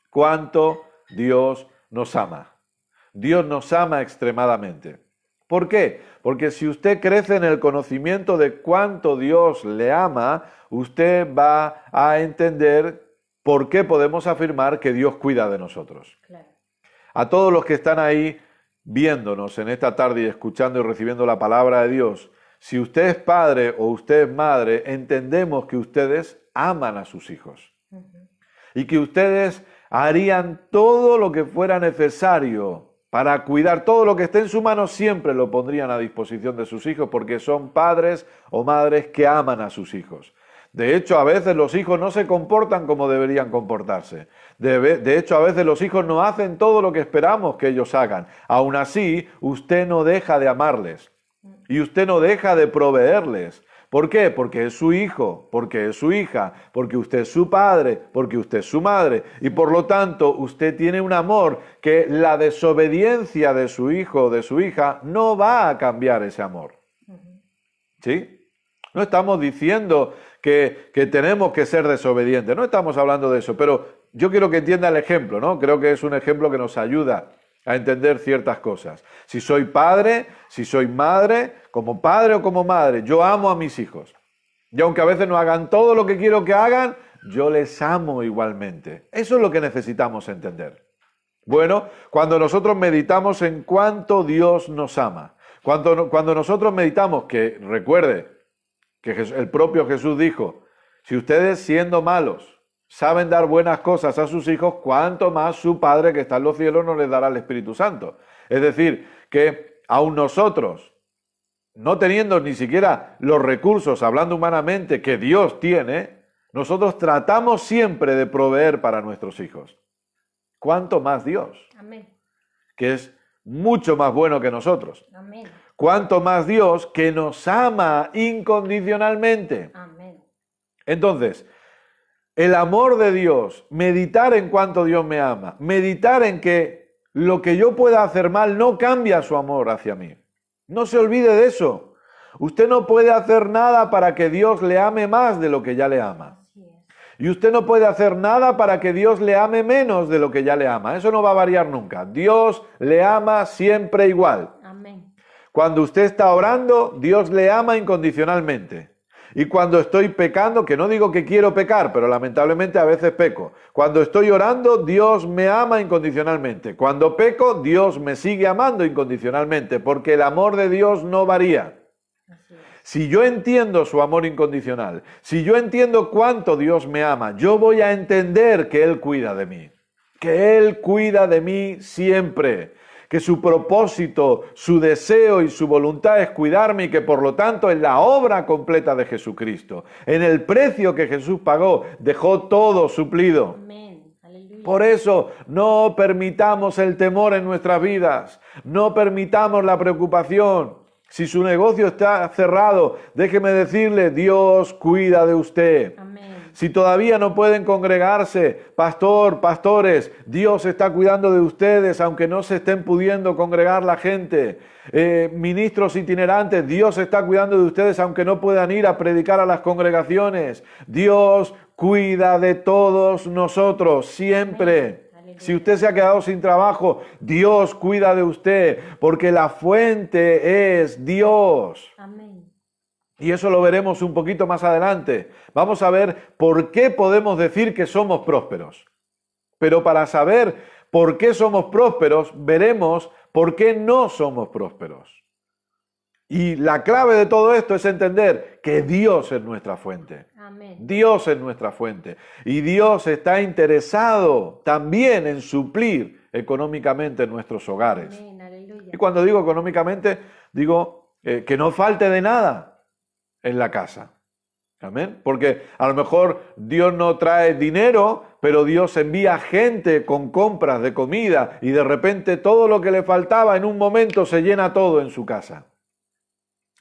A: Cuánto Dios nos ama. Dios nos ama extremadamente. ¿Por qué? Porque si usted crece en el conocimiento de cuánto Dios le ama, usted va a entender por qué podemos afirmar que Dios cuida de nosotros.
B: Claro.
A: A todos los que están ahí viéndonos en esta tarde y escuchando y recibiendo la palabra de Dios, si usted es padre o usted es madre, entendemos que ustedes aman a sus hijos y que ustedes harían todo lo que fuera necesario para cuidar, todo lo que esté en su mano siempre lo pondrían a disposición de sus hijos porque son padres o madres que aman a sus hijos. De hecho, a veces los hijos no se comportan como deberían comportarse. De hecho, a veces los hijos no hacen todo lo que esperamos que ellos hagan. Aún así, usted no deja de amarles y usted no deja de proveerles. ¿Por qué? Porque es su hijo, porque es su hija, porque usted es su padre, porque usted es su madre. Y por lo tanto, usted tiene un amor que la desobediencia de su hijo o de su hija no va a cambiar ese amor. ¿Sí? No estamos diciendo que tenemos que ser desobedientes, no estamos hablando de eso, pero yo quiero que entienda el ejemplo, ¿no? Creo que es un ejemplo que nos ayuda a entender ciertas cosas. Si soy padre, si soy madre, como padre o como madre, yo amo a mis hijos. Y aunque a veces no hagan todo lo que quiero que hagan, yo les amo igualmente. Eso es lo que necesitamos entender. Bueno, cuando nosotros meditamos en cuánto Dios nos ama, cuando nosotros meditamos, que recuerde que el propio Jesús dijo, si ustedes siendo malos saben dar buenas cosas a sus hijos, cuánto más su Padre que está en los cielos no les dará el Espíritu Santo. Es decir, que aun nosotros, no teniendo ni siquiera los recursos, hablando humanamente, que Dios tiene, nosotros tratamos siempre de proveer para nuestros hijos. ¿Cuánto más Dios?
B: Amén.
A: Que es mucho más bueno que nosotros.
B: Amén.
A: ¿Cuánto más Dios que nos ama incondicionalmente?
B: Amén.
A: Entonces, el amor de Dios, meditar en cuánto Dios me ama, meditar en que lo que yo pueda hacer mal no cambia su amor hacia mí. No se olvide de eso. Usted no puede hacer nada para que Dios le ame más de lo que ya le ama. Y usted no puede hacer nada para que Dios le ame menos de lo que ya le ama. Eso no va a variar nunca. Dios le ama siempre igual.
B: Amén.
A: Cuando usted está orando, Dios le ama incondicionalmente. Y cuando estoy pecando, que no digo que quiero pecar, pero lamentablemente a veces peco. Cuando estoy orando, Dios me ama incondicionalmente. Cuando peco, Dios me sigue amando incondicionalmente, porque el amor de Dios no varía.
B: Así es.
A: Si yo entiendo su amor incondicional, si yo entiendo cuánto Dios me ama, yo voy a entender que Él cuida de mí. Que Él cuida de mí siempre. Que su propósito, su deseo y su voluntad es cuidarme y que por lo tanto en la obra completa de Jesucristo, en el precio que Jesús pagó, dejó todo suplido.
B: Amén. Aleluya.
A: Por eso no permitamos el temor en nuestras vidas, no permitamos la preocupación. Si su negocio está cerrado, déjeme decirle, Dios cuida de usted.
B: Amén.
A: Si todavía no pueden congregarse, pastores, Dios está cuidando de ustedes, aunque no se estén pudiendo congregar la gente. Ministros itinerantes, Dios está cuidando de ustedes, aunque no puedan ir a predicar a las congregaciones. Dios cuida de todos nosotros, siempre.
B: Aleluya.
A: Si usted se ha quedado sin trabajo, Dios cuida de usted, porque la fuente es Dios.
B: Amén.
A: Y eso lo veremos un poquito más adelante. Vamos a ver por qué podemos decir que somos prósperos. Pero para saber por qué somos prósperos, veremos por qué no somos prósperos. Y la clave de todo esto es entender que Dios es nuestra fuente.
B: Amén.
A: Dios es nuestra fuente. Y Dios está interesado también en suplir económicamente en nuestros hogares.
B: Amén. Aleluya.
A: Y cuando digo económicamente, digo que no falte de nada en la casa. Amén. Porque a lo mejor Dios no trae dinero, pero Dios envía gente con compras de comida y de repente todo lo que le faltaba en un momento se llena todo en su casa.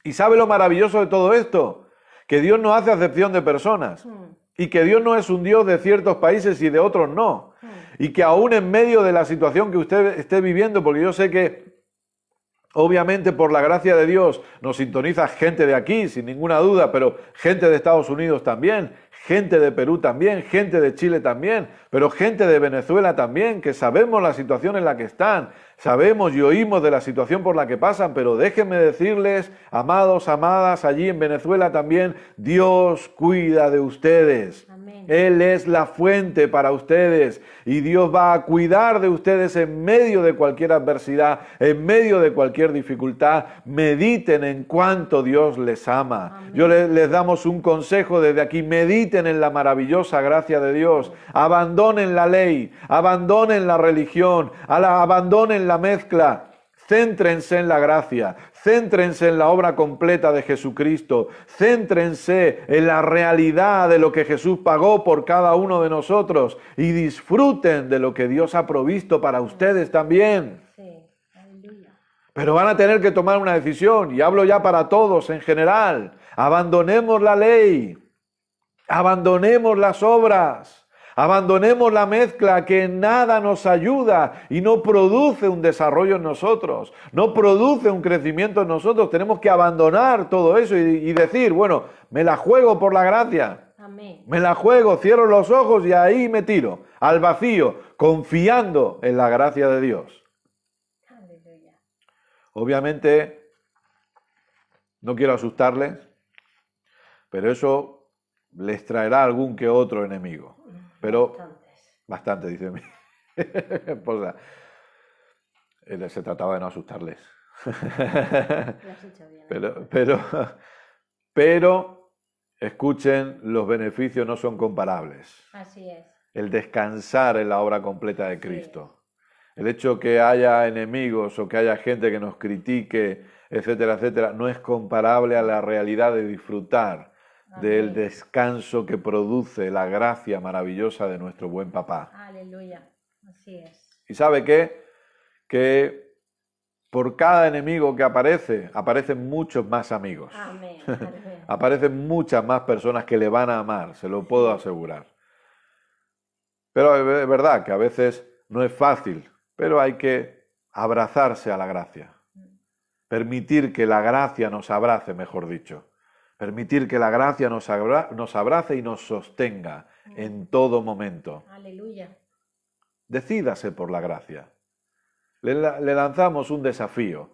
A: ¿Y sabe lo maravilloso de todo esto? Que Dios no hace acepción de personas y que Dios no es un Dios de ciertos países y de otros no. Y que aún en medio de la situación que usted esté viviendo, porque yo sé que obviamente por la gracia de Dios nos sintoniza gente de aquí, sin ninguna duda, pero gente de Estados Unidos también, gente de Perú también, gente de Chile también, pero gente de Venezuela también, que sabemos la situación en la que están, sabemos y oímos de la situación por la que pasan, pero déjenme decirles, amados, amadas, allí en Venezuela también, Dios cuida de ustedes.
B: Amén.
A: Él es la fuente para ustedes y Dios va a cuidar de ustedes en medio de cualquier adversidad, en medio de cualquier dificultad. Mediten en cuánto Dios les ama.
B: Amén.
A: Yo les damos un consejo desde aquí, mediten en la maravillosa gracia de Dios, abandonen la ley, abandonen la religión, abandonen la mezcla. Céntrense en la gracia, céntrense en la obra completa de Jesucristo, céntrense en la realidad de lo que Jesús pagó por cada uno de nosotros y disfruten de lo que Dios ha provisto para ustedes también.
B: Sí. Aleluya.
A: Pero van a tener que tomar una decisión, y hablo ya para todos en general. Abandonemos la ley, abandonemos las obras. Abandonemos la mezcla que en nada nos ayuda y no produce un desarrollo en nosotros, no produce un crecimiento en nosotros. Tenemos que abandonar todo eso y decir, bueno, me la juego por la gracia,
B: Amén.
A: me la juego, cierro los ojos y ahí me tiro al vacío, confiando en la gracia de Dios.
B: Aleluya.
A: Obviamente, no quiero asustarles, pero eso les traerá algún que otro enemigo. Pero
B: Bastantes.
A: bastante, dice mi esposa. Se trataba de no asustarles.
B: Lo has hecho bien.
A: Pero, escuchen, los beneficios no son comparables.
B: Así es.
A: El descansar en la obra completa de
B: Así
A: Cristo. El hecho que haya enemigos o que haya gente que nos critique, etcétera, etcétera, no es comparable a la realidad de disfrutar del descanso que produce la gracia maravillosa de nuestro buen papá.
B: Aleluya. Así es.
A: ¿Y sabe qué? Que por cada enemigo que aparece, aparecen muchos más amigos.
B: Amén. Amén.
A: Aparecen muchas más personas que le van a amar, se lo puedo asegurar. Pero es verdad que a veces no es fácil pero hay que abrazarse a la gracia. Permitir que la gracia nos abrace, mejor dicho. Permitir que la gracia nos abrace y nos sostenga en todo momento.
B: Aleluya.
A: Decídase por la gracia. Le lanzamos un desafío.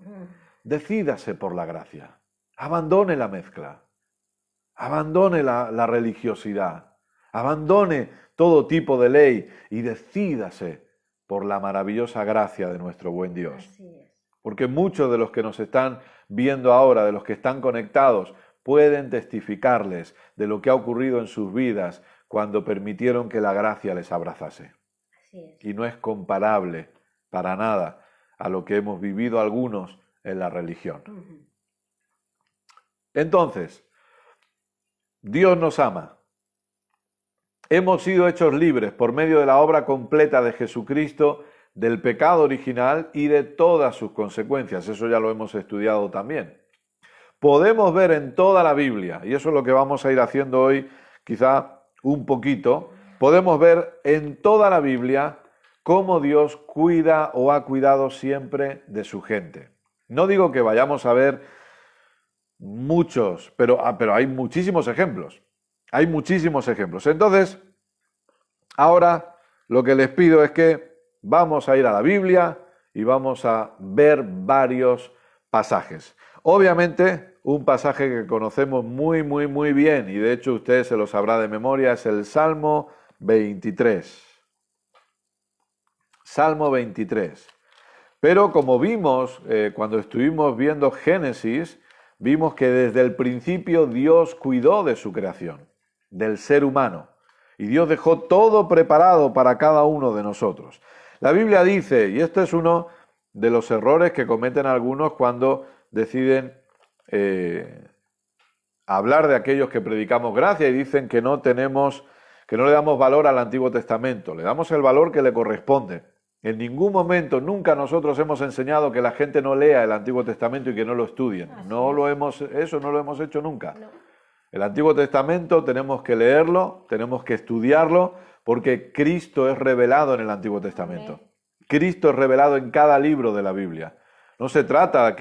A: Decídase por la gracia. Abandone la mezcla. Abandone la religiosidad. Abandone todo tipo de ley y decídase por la maravillosa gracia de nuestro buen Dios.
B: Así es.
A: Porque muchos de los que nos están viendo ahora, de los que están conectados, pueden testificarles de lo que ha ocurrido en sus vidas cuando permitieron que la gracia les abrazase.
B: Así es.
A: Y no es comparable para nada a lo que hemos vivido algunos en la religión. Entonces, Dios nos ama. Hemos sido hechos libres por medio de la obra completa de Jesucristo del pecado original y de todas sus consecuencias. Eso ya lo hemos estudiado también. Podemos ver en toda la Biblia, y eso es lo que vamos a ir haciendo hoy, quizá un poquito, podemos ver en toda la Biblia cómo Dios cuida o ha cuidado siempre de su gente. No digo que vayamos a ver muchos, pero hay muchísimos ejemplos. Hay muchísimos ejemplos. Entonces, ahora lo que les pido es que vamos a ir a la Biblia y vamos a ver varios pasajes. Obviamente, un pasaje que conocemos muy bien, y de hecho usted se lo sabrá de memoria, es el Salmo 23. Salmo 23. Pero como vimos cuando estuvimos viendo Génesis, vimos que desde el principio Dios cuidó de su creación, del ser humano. Y Dios dejó todo preparado para cada uno de nosotros. La Biblia dice, y este es uno de los errores que cometen algunos cuando deciden hablar de aquellos que predicamos gracia y dicen que no le damos valor al Antiguo Testamento. Le damos el valor que le corresponde. En ningún momento, nunca nosotros hemos enseñado que la gente no lea el Antiguo Testamento y que no lo estudien. Eso no lo hemos hecho nunca. No. El Antiguo Testamento tenemos que leerlo, tenemos que estudiarlo, porque Cristo es revelado en el Antiguo Testamento. Amén. Cristo es revelado en cada libro de la Biblia. No se trata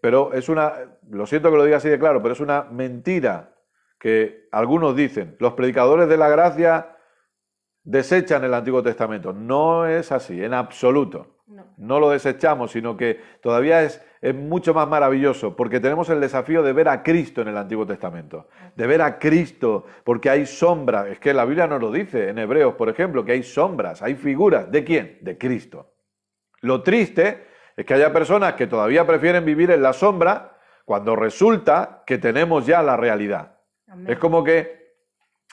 A: pero es lo siento que lo diga así de claro, pero es una mentira que algunos dicen. Los predicadores de la gracia desechan el Antiguo Testamento. No es así, en absoluto. No lo desechamos, sino que todavía es mucho más maravilloso, porque tenemos el desafío de ver a Cristo en el Antiguo Testamento. De ver a Cristo, porque hay sombras. Es que la Biblia nos lo dice, en Hebreos, por ejemplo, que hay sombras, hay figuras. ¿De quién? De Cristo. Lo triste es que haya personas que todavía prefieren vivir en la sombra cuando resulta que tenemos ya la realidad. Amén. Es como que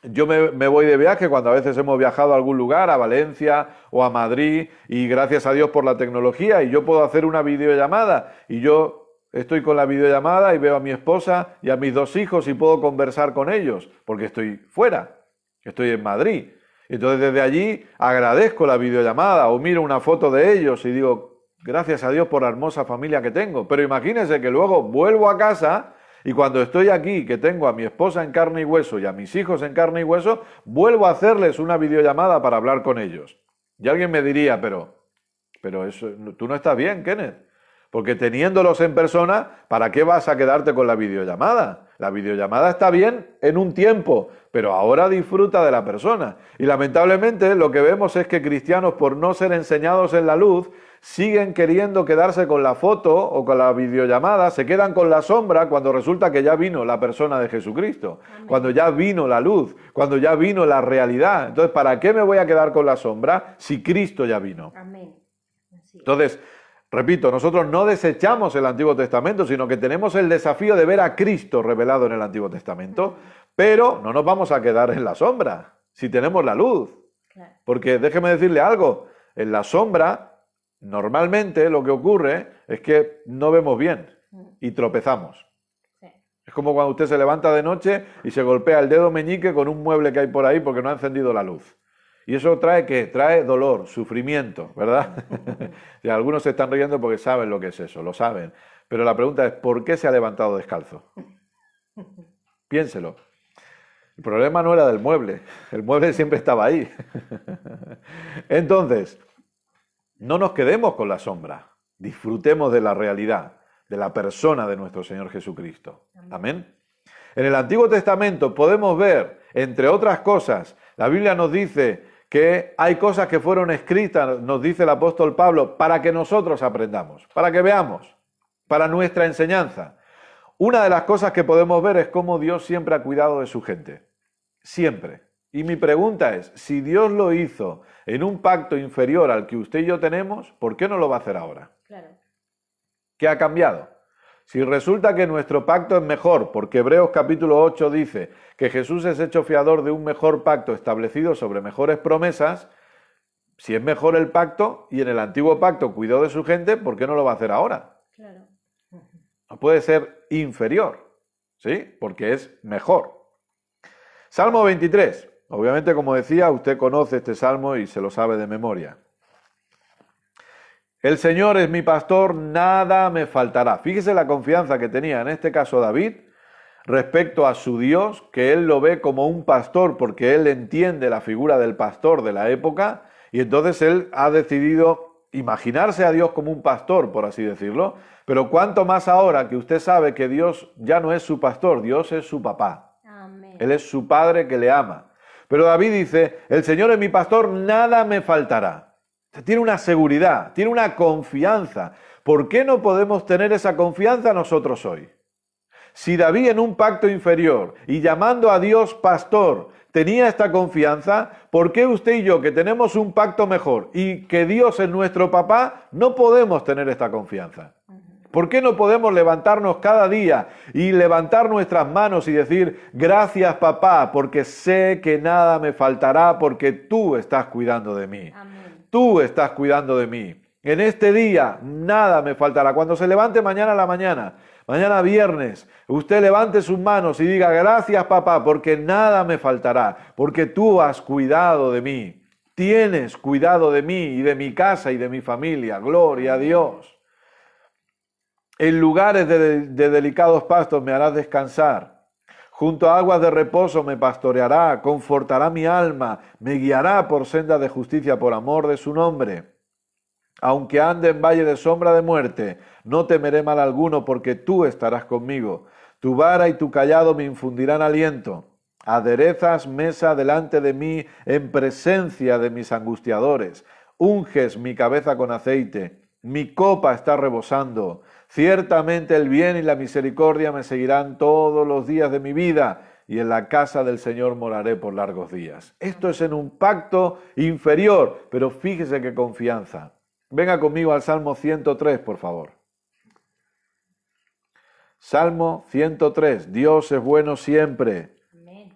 A: yo me voy de viaje cuando a veces hemos viajado a algún lugar, a Valencia o a Madrid, y gracias a Dios por la tecnología, y yo puedo hacer una videollamada, y yo estoy con la videollamada y veo a mi esposa y a mis 2 hijos y puedo conversar con ellos, porque estoy fuera, estoy en Madrid. Entonces desde allí agradezco la videollamada o miro una foto de ellos y digo, gracias a Dios por la hermosa familia que tengo. Pero imagínense que luego vuelvo a casa y cuando estoy aquí, que tengo a mi esposa en carne y hueso y a mis hijos en carne y hueso, vuelvo a hacerles una videollamada para hablar con ellos. Y alguien me diría, pero eso, tú no estás bien, Kenneth. Porque teniéndolos en persona, ¿para qué vas a quedarte con la videollamada? La videollamada está bien en un tiempo, pero ahora disfruta de la persona. Y lamentablemente lo que vemos es que cristianos, por no ser enseñados en la luz, siguen queriendo quedarse con la foto o con la videollamada, se quedan con la sombra cuando resulta que ya vino la persona de Jesucristo, Amén. Cuando ya vino la luz, cuando ya vino la realidad. Entonces, ¿para qué me voy a quedar con la sombra si Cristo ya vino? Amén. Entonces, repito, nosotros no desechamos el Antiguo Testamento, sino que tenemos el desafío de ver a Cristo revelado en el Antiguo Testamento, pero no nos vamos a quedar en la sombra si tenemos la luz. Porque déjeme decirle algo, en la sombra normalmente lo que ocurre es que no vemos bien y tropezamos. Es como cuando usted se levanta de noche y se golpea el dedo meñique con un mueble que hay por ahí porque no ha encendido la luz. Y eso trae ¿qué? Trae dolor, sufrimiento, ¿verdad? Y algunos se están riendo porque saben lo que es eso, lo saben. Pero la pregunta es, ¿por qué se ha levantado descalzo? Piénselo. El problema no era del mueble, el mueble siempre estaba ahí. Entonces, no nos quedemos con la sombra, disfrutemos de la realidad, de la persona de nuestro Señor Jesucristo. Amén. En el Antiguo Testamento podemos ver, entre otras cosas, la Biblia nos dice que hay cosas que fueron escritas, nos dice el apóstol Pablo, para que nosotros aprendamos, para que veamos, para nuestra enseñanza. Una de las cosas que podemos ver es cómo Dios siempre ha cuidado de su gente. Siempre. Y mi pregunta es, si Dios lo hizo en un pacto inferior al que usted y yo tenemos, ¿por qué no lo va a hacer ahora?
B: Claro.
A: ¿Qué ha cambiado? Si resulta que nuestro pacto es mejor, porque Hebreos capítulo 8 dice que Jesús es hecho fiador de un mejor pacto establecido sobre mejores promesas, si es mejor el pacto y en el antiguo pacto cuidó de su gente, ¿por qué no lo va a hacer ahora?
B: Claro.
A: No puede ser inferior, ¿sí? Porque es mejor. Salmo 23. Obviamente, como decía, usted conoce este salmo y se lo sabe de memoria. El Señor es mi pastor, nada me faltará. Fíjese la confianza que tenía en este caso David respecto a su Dios, que él lo ve como un pastor porque él entiende la figura del pastor de la época y entonces él ha decidido imaginarse a Dios como un pastor, por así decirlo, pero cuanto más ahora que usted sabe que Dios ya no es su pastor, Dios es su papá.
B: Amén.
A: Él es su padre que le ama. Pero David dice, el Señor es mi pastor, nada me faltará. Tiene una seguridad, tiene una confianza. ¿Por qué no podemos tener esa confianza nosotros hoy? Si David en un pacto inferior y llamando a Dios pastor tenía esta confianza, ¿por qué usted y yo que tenemos un pacto mejor y que Dios es nuestro papá no podemos tener esta confianza? ¿Por qué no podemos levantarnos cada día y levantar nuestras manos y decir, gracias papá, porque sé que nada me faltará porque tú estás cuidando de mí?
B: Amén.
A: Tú estás cuidando de mí. En este día nada me faltará. Cuando se levante mañana a la mañana, mañana viernes, usted levante sus manos y diga, gracias papá, porque nada me faltará, porque tú has cuidado de mí. Tienes cuidado de mí y de mi casa y de mi familia. Gloria a Dios. En lugares de delicados pastos me harás descansar. Junto a aguas de reposo me pastoreará, confortará mi alma, me guiará por sendas de justicia por amor de su nombre. Aunque ande en valle de sombra de muerte, no temeré mal alguno, porque tú estarás conmigo. Tu vara y tu callado me infundirán aliento. Aderezas mesa delante de mí en presencia de mis angustiadores. Unges mi cabeza con aceite, mi copa está rebosando. Ciertamente el bien y la misericordia me seguirán todos los días de mi vida, y en la casa del Señor moraré por largos días. Esto es en un pacto inferior, pero fíjese qué confianza. Venga conmigo al Salmo 103, por favor. Salmo 103. Dios es bueno siempre.
B: Amén.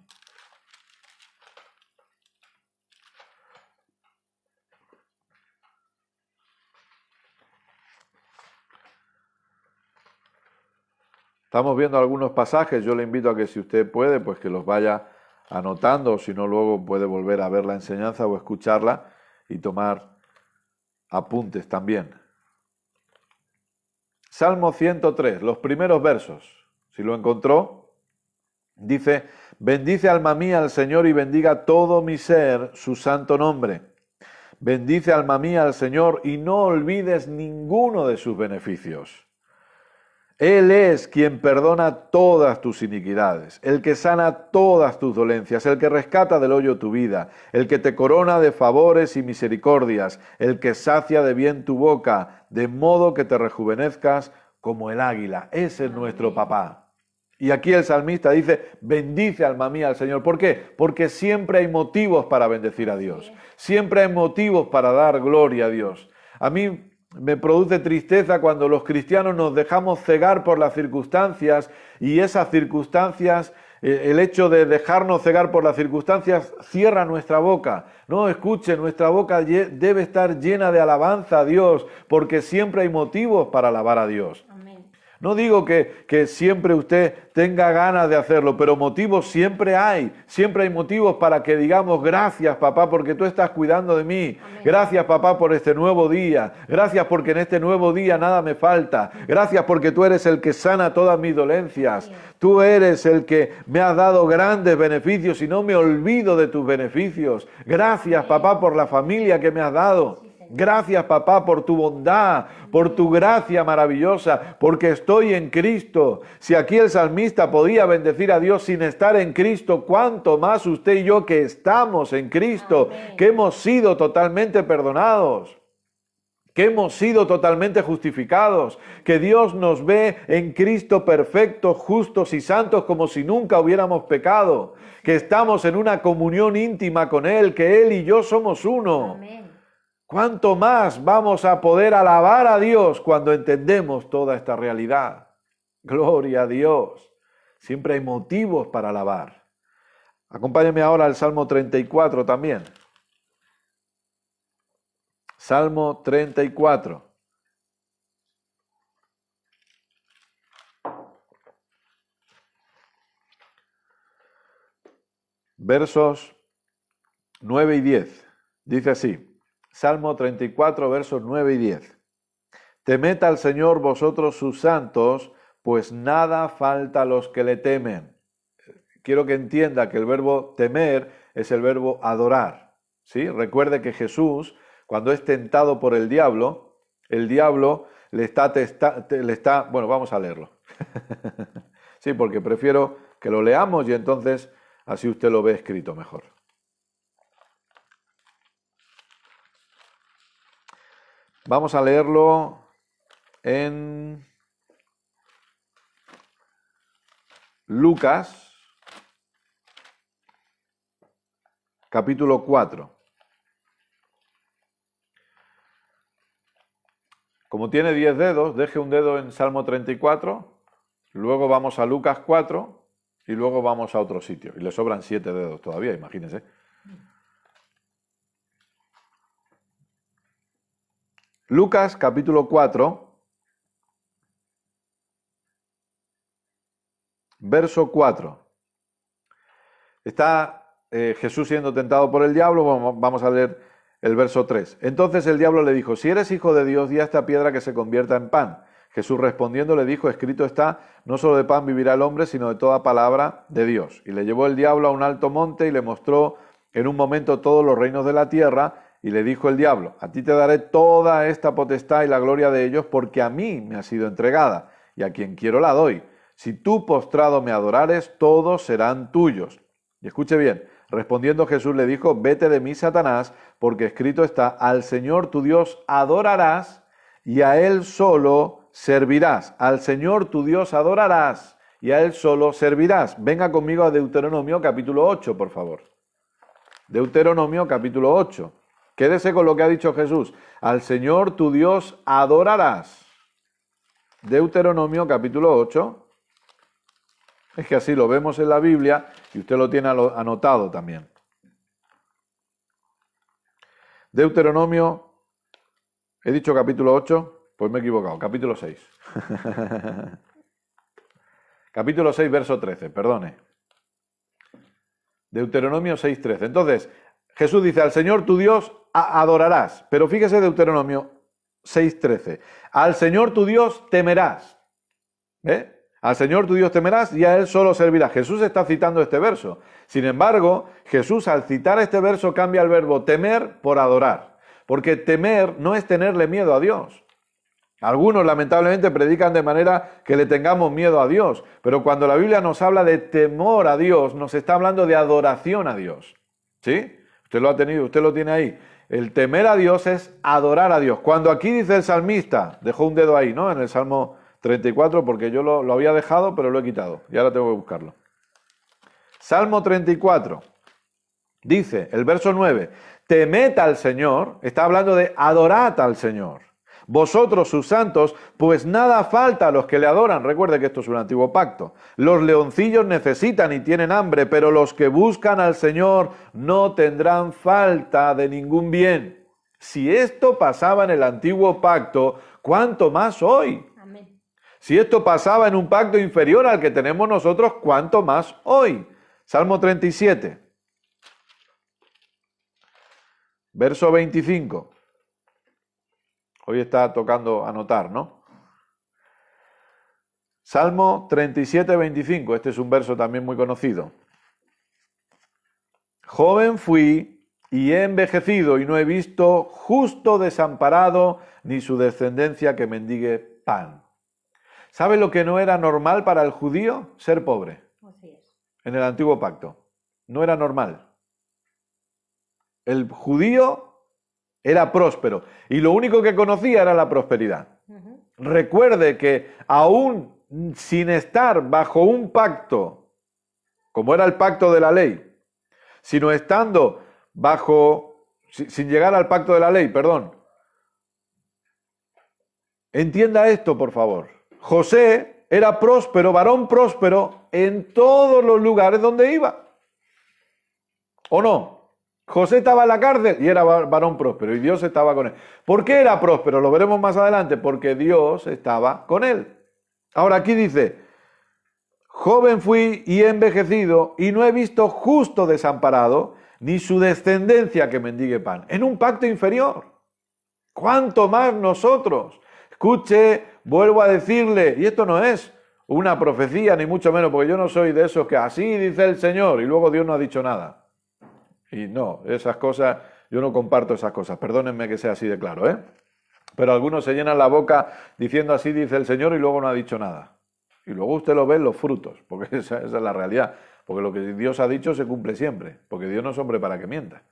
A: Estamos viendo algunos pasajes, yo le invito a que si usted puede, pues que los vaya anotando, o si no luego puede volver a ver la enseñanza o escucharla y tomar apuntes también. Salmo 103, los primeros versos, si lo encontró, dice, bendice alma mía al Señor y bendiga todo mi ser su santo nombre. Bendice alma mía al Señor y no olvides ninguno de sus beneficios. Él es quien perdona todas tus iniquidades, el que sana todas tus dolencias, el que rescata del hoyo tu vida, el que te corona de favores y misericordias, el que sacia de bien tu boca, de modo que te rejuvenezcas como el águila. Ese es nuestro papá. Y aquí el salmista dice, bendice alma mía al Señor. ¿Por qué? Porque siempre hay motivos para bendecir a Dios. Siempre hay motivos para dar gloria a Dios. A mí me produce tristeza cuando los cristianos nos dejamos cegar por las circunstancias y esas circunstancias, el hecho de dejarnos cegar por las circunstancias cierra nuestra boca. No, escuche, nuestra boca debe estar llena de alabanza a Dios porque siempre hay motivos para alabar a Dios.
B: Amén.
A: No digo que siempre usted tenga ganas de hacerlo, pero motivos siempre hay. Siempre hay motivos para que digamos, gracias papá porque tú estás cuidando de mí.
B: Amén.
A: Gracias papá por este nuevo día. Gracias porque en este nuevo día nada me falta. Gracias porque tú eres el que sana todas mis dolencias.
B: Amén.
A: Tú eres el que me has dado grandes beneficios y no me olvido de tus beneficios. Gracias papá por la familia que me has dado.
B: Sí, Señor.
A: Gracias, papá, por tu bondad, por tu gracia maravillosa, porque estoy en Cristo. Si aquí el salmista podía bendecir a Dios sin estar en Cristo, ¿cuánto más usted y yo que estamos en Cristo,
B: Amén.
A: que hemos sido totalmente perdonados? Que hemos sido totalmente justificados, que Dios nos ve en Cristo perfectos, justos y santos como si nunca hubiéramos pecado, que estamos en una comunión íntima con Él, que Él y yo somos uno.
B: Amén.
A: ¿Cuánto más vamos a poder alabar a Dios cuando entendemos toda esta realidad? Gloria a Dios. Siempre hay motivos para alabar. Acompáñame ahora al Salmo 34 también. Salmo 34. Versos 9 y 10. Dice así, Salmo 34, versos 9 y 10. Temed al Señor vosotros sus santos, pues nada falta a los que le temen. Quiero que entienda que el verbo temer es el verbo adorar. ¿Sí? Recuerde que Jesús, cuando es tentado por el diablo le está... Bueno, vamos a leerlo. Sí, porque prefiero que lo leamos y entonces así usted lo ve escrito mejor. Vamos a leerlo en Lucas, capítulo 4. Como tiene 10 dedos, deje un dedo en Salmo 34, luego vamos a Lucas 4 y luego vamos a otro sitio. Y le sobran 7 dedos todavía, imagínense. Lucas capítulo 4, verso 4. Está Jesús siendo tentado por el diablo, vamos a leer el verso 3. Entonces el diablo le dijo, si eres hijo de Dios, di a esta piedra que se convierta en pan. Jesús respondiendo le dijo, escrito está, no solo de pan vivirá el hombre, sino de toda palabra de Dios. Y le llevó el diablo a un alto monte y le mostró en un momento todos los reinos de la tierra, y le dijo el diablo, a ti te daré toda esta potestad y la gloria de ellos, porque a mí me ha sido entregada, y a quien quiero la doy. Si tú postrado me adorares, todos serán tuyos. Y escuche bien, respondiendo Jesús le dijo, vete de mí, Satanás, porque escrito está, al Señor tu Dios adorarás, y a Él solo servirás. Al Señor tu Dios adorarás, y a Él solo servirás. Venga conmigo a Deuteronomio capítulo 8, por favor. Deuteronomio capítulo 8. Quédese con lo que ha dicho Jesús. Al Señor tu Dios adorarás. Deuteronomio capítulo 8. Es que así lo vemos en la Biblia y usted lo tiene anotado también. Deuteronomio, he dicho capítulo 8, pues me he equivocado, capítulo 6. Capítulo 6, verso 13, perdone. Deuteronomio 6, 13. Entonces, Jesús dice, al Señor tu Dios adorarás. Pero fíjese Deuteronomio 6, 13. Al Señor tu Dios temerás. ¿Eh? Al Señor tu Dios temerás y a Él solo servirás. Jesús está citando este verso. Sin embargo, Jesús al citar este verso cambia el verbo temer por adorar. Porque temer no es tenerle miedo a Dios. Algunos lamentablemente predican de manera que le tengamos miedo a Dios. Pero cuando la Biblia nos habla de temor a Dios, nos está hablando de adoración a Dios. ¿Sí? Usted lo ha tenido, usted lo tiene ahí. El temer a Dios es adorar a Dios. Cuando aquí dice el salmista, dejó un dedo ahí, ¿no? En el Salmo 34, porque yo lo había dejado, pero lo he quitado. Y ahora tengo que buscarlo. Salmo 34. Dice, el verso 9, temed al Señor, está hablando de adorad al Señor. Vosotros sus santos, pues nada falta a los que le adoran. Recuerde que esto es un antiguo pacto. Los leoncillos necesitan y tienen hambre, pero los que buscan al Señor no tendrán falta de ningún bien. Si esto pasaba en el antiguo pacto, ¿cuánto más hoy?
B: Amén.
A: Si esto pasaba en un pacto inferior al que tenemos nosotros, ¿cuánto más hoy? Salmo 37, verso 25. Hoy está tocando anotar, ¿no? Salmo 37, 25. Este es un verso también muy conocido. Joven fui y he envejecido y no he visto justo desamparado ni su descendencia que mendigue pan. ¿Sabe lo que no era normal para el judío? Ser pobre.
B: Así es.
A: En el antiguo pacto. No era normal. El judío era próspero y lo único que conocía era la prosperidad. Recuerde que aún sin estar bajo un pacto, como era el pacto de la ley, sino estando sin llegar al pacto de la ley, perdón. Entienda esto, por favor. José era próspero, varón próspero en todos los lugares donde iba. ¿O no? José estaba en la cárcel y era varón próspero y Dios estaba con él. ¿Por qué era próspero? Lo veremos más adelante, porque Dios estaba con él. Ahora aquí dice, joven fui y he envejecido y no he visto justo desamparado ni su descendencia que mendigue pan. En un pacto inferior. ¿Cuánto más nosotros? Escuche, vuelvo a decirle, y esto no es una profecía ni mucho menos, porque yo no soy de esos que así dice el Señor y luego Dios no ha dicho nada. Y no, esas cosas, yo no comparto esas cosas, perdónenme que sea así de claro, ¿eh? Pero algunos se llenan la boca diciendo así dice el Señor y luego no ha dicho nada. Y luego usted lo ve en los frutos, porque esa es la realidad. Porque lo que Dios ha dicho se cumple siempre, porque Dios no es hombre para que mienta.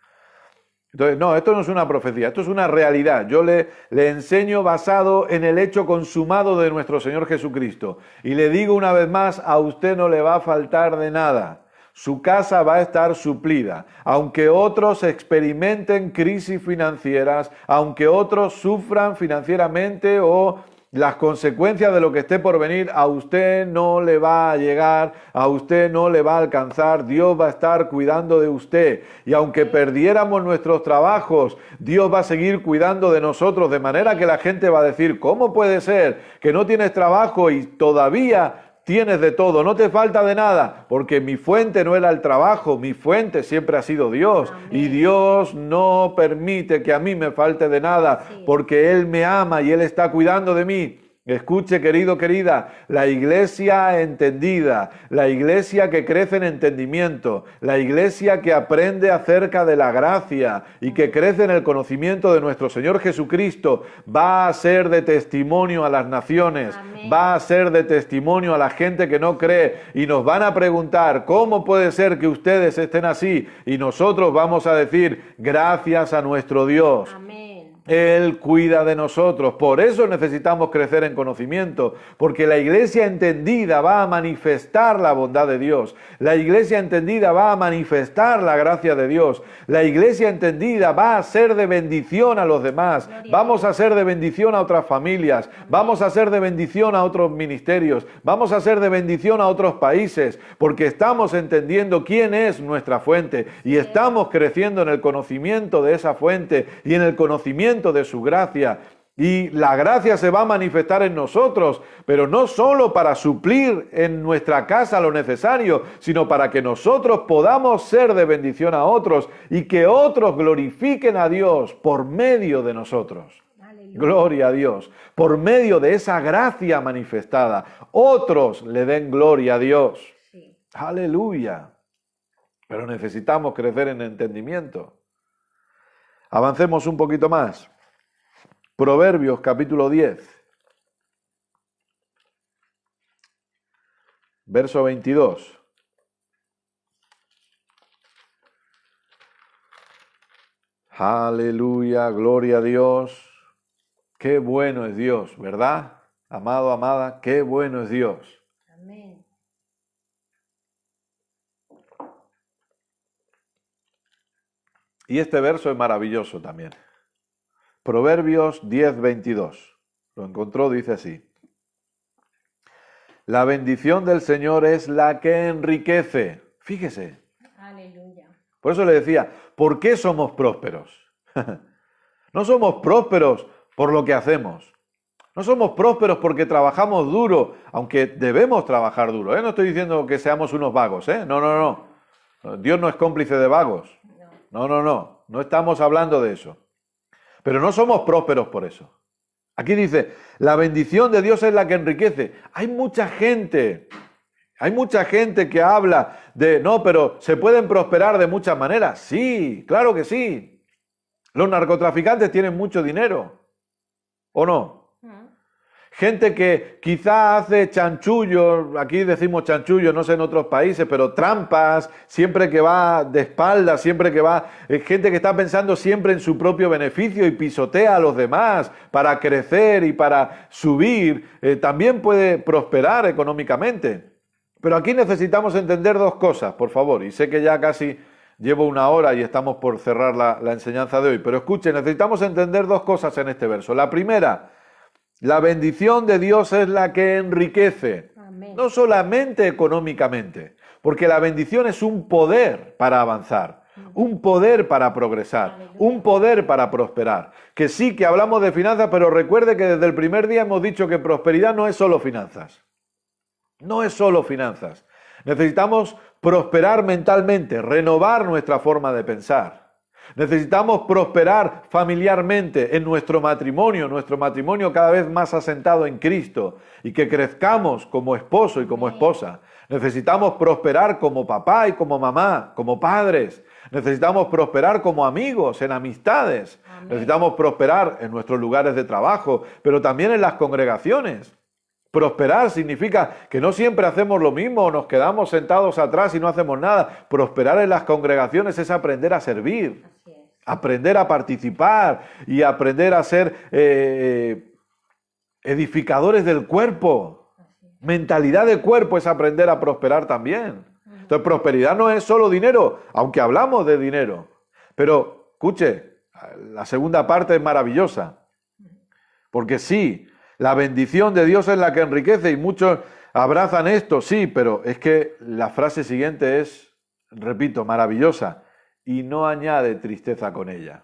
A: Entonces, no, esto no es una profecía, esto es una realidad. Yo le enseño basado en el hecho consumado de nuestro Señor Jesucristo. Y le digo una vez más, a usted no le va a faltar de nada. Su casa va a estar suplida. Aunque otros experimenten crisis financieras, aunque otros sufran financieramente o las consecuencias de lo que esté por venir, a usted no le va a llegar, a usted no le va a alcanzar. Dios va a estar cuidando de usted. Y aunque perdiéramos nuestros trabajos, Dios va a seguir cuidando de nosotros, de manera que la gente va a decir, ¿cómo puede ser que no tienes trabajo y todavía tienes de todo, no te falta de nada? Porque mi fuente no era el trabajo, mi fuente siempre ha sido Dios. Amén. Y Dios no permite que a mí me falte de nada, porque Él me ama y Él está cuidando de mí. Escuche, querido, querida, la iglesia entendida, la iglesia que crece en entendimiento, la iglesia que aprende acerca de la gracia y que crece en el conocimiento de nuestro Señor Jesucristo, va a ser de testimonio a las naciones. Amén. Va a ser de testimonio a la gente que no cree y nos van a preguntar, ¿cómo puede ser que ustedes estén así? Y nosotros vamos a decir, gracias a nuestro Dios. Amén. Él cuida de nosotros. Por eso necesitamos crecer en conocimiento, porque la iglesia entendida va a manifestar la bondad de Dios. La iglesia entendida va a manifestar la gracia de Dios. La iglesia entendida va a ser de bendición a los demás. Vamos a ser de bendición a otras familias. Vamos a ser de bendición a otros ministerios. Vamos a ser de bendición a otros países, porque estamos entendiendo quién es nuestra fuente y estamos creciendo en el conocimiento de esa fuente y en el conocimiento de su gracia. Y la gracia se va a manifestar en nosotros, pero no solo para suplir en nuestra casa lo necesario, sino para que nosotros podamos ser de bendición a otros y que otros glorifiquen a Dios por medio de nosotros. Aleluya. Gloria a Dios. Por medio de esa gracia manifestada, otros le den gloria a Dios. Sí. Aleluya. Pero necesitamos crecer en entendimiento. Avancemos un poquito más. Proverbios capítulo 10, verso 22. Aleluya, gloria a Dios. Qué bueno es Dios, ¿verdad? Amado, amada, qué bueno es Dios. Amén. Y este verso es maravilloso también. Proverbios 10, 22. Lo encontró, dice así. La bendición del Señor es la que enriquece. Fíjese. Aleluya. Por eso le decía, ¿por qué somos prósperos? No somos prósperos por lo que hacemos. No somos prósperos porque trabajamos duro, aunque debemos trabajar duro. No estoy diciendo que seamos unos vagos. No. Dios no es cómplice de vagos. No. No estamos hablando de eso. Pero no somos prósperos por eso. Aquí dice, la bendición de Dios es la que enriquece. Hay mucha gente que habla no, pero se pueden prosperar de muchas maneras. Sí, claro que sí. Los narcotraficantes tienen mucho dinero, ¿o no? Gente que quizá hace chanchullos, aquí decimos chanchullos, no sé en otros países, pero trampas, siempre que va de espaldas, siempre que va, gente que está pensando siempre en su propio beneficio y pisotea a los demás para crecer y para subir, también puede prosperar económicamente. Pero aquí necesitamos entender dos cosas, por favor, y sé que ya casi llevo una hora y estamos por cerrar la enseñanza de hoy, pero escuchen, necesitamos entender dos cosas en este verso. La primera, la bendición de Dios es la que enriquece,
B: Amén.
A: no solamente económicamente, porque la bendición es un poder para avanzar, un poder para progresar,
B: Aleluya.
A: un poder para prosperar. Que sí, que hablamos de finanzas, pero recuerde que desde el primer día hemos dicho que prosperidad no es solo finanzas. No es solo finanzas. Necesitamos prosperar mentalmente, renovar nuestra forma de pensar. Necesitamos prosperar familiarmente en nuestro matrimonio cada vez más asentado en Cristo y que crezcamos como esposo y como esposa. Necesitamos prosperar como papá y como mamá, como padres. Necesitamos prosperar como amigos, en amistades.
B: Amén.
A: Necesitamos prosperar en nuestros lugares de trabajo, pero también en las congregaciones. Prosperar significa que no siempre hacemos lo mismo o nos quedamos sentados atrás y no hacemos nada. Prosperar en las congregaciones es aprender a servir,
B: Así es.
A: aprender a participar y aprender a ser edificadores del cuerpo.
B: Así es.
A: Mentalidad de cuerpo es aprender a prosperar también. Entonces, prosperidad no es solo dinero, aunque hablamos de dinero. Pero, escuche, la segunda parte es maravillosa. Porque sí, la bendición de Dios es la que enriquece y muchos abrazan esto, sí, pero es que la frase siguiente es, repito, maravillosa y no añade tristeza con ella.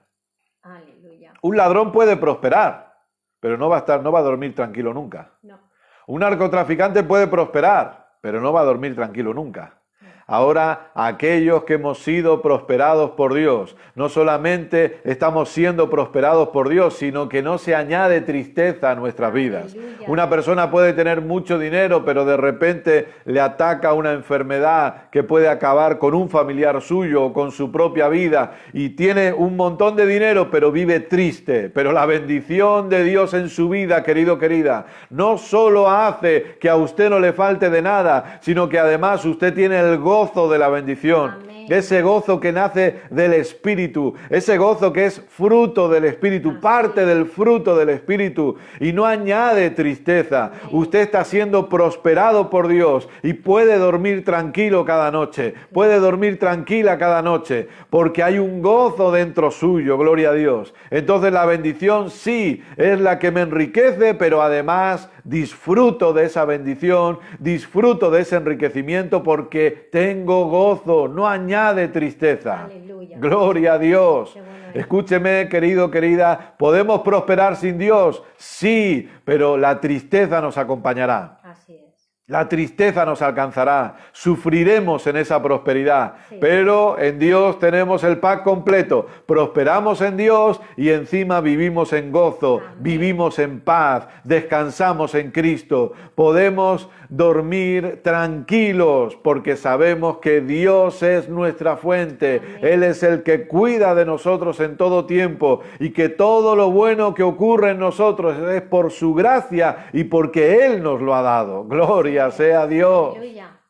B: Aleluya.
A: Un ladrón puede prosperar, pero no va a dormir tranquilo nunca.
B: No.
A: Un narcotraficante puede prosperar, pero no va a dormir tranquilo nunca. Ahora, aquellos que hemos sido prosperados por Dios, no solamente estamos siendo prosperados por Dios, sino que no se añade tristeza a nuestras vidas.
B: Aleluya.
A: Una persona puede tener mucho dinero, pero de repente le ataca una enfermedad que puede acabar con un familiar suyo o con su propia vida y tiene un montón de dinero, pero vive triste. Pero la bendición de Dios en su vida, querido, querida, no solo hace que a usted no le falte de nada, sino que además usted tiene el gozo de la bendición.
B: Amén.
A: Ese gozo que nace del Espíritu, ese gozo que es fruto del Espíritu, parte del fruto del Espíritu y no añade tristeza. Usted está siendo prosperado por Dios y puede dormir tranquilo cada noche, puede dormir tranquila cada noche, porque hay un gozo dentro suyo, gloria a Dios. Entonces la bendición sí es la que me enriquece, pero además disfruto de esa bendición, disfruto de ese enriquecimiento porque tengo gozo, no añade tristeza.
B: Aleluya.
A: Gloria a Dios.
B: Qué bueno es.
A: Escúcheme, querido, querida, ¿podemos prosperar sin Dios? Sí, pero la tristeza nos acompañará.
B: Así es.
A: La tristeza nos alcanzará, sufriremos en esa prosperidad,
B: Sí.
A: pero en Dios tenemos el pack completo. Prosperamos en Dios y encima vivimos en gozo,
B: Amén.
A: vivimos en paz, descansamos en Cristo. Podemos dormir tranquilos porque sabemos que Dios es nuestra fuente.
B: Amén.
A: Él es el que cuida de nosotros en todo tiempo y que todo lo bueno que ocurre en nosotros es por su gracia y porque Él nos lo ha dado. Gloria sea a Dios.
B: Aleluya.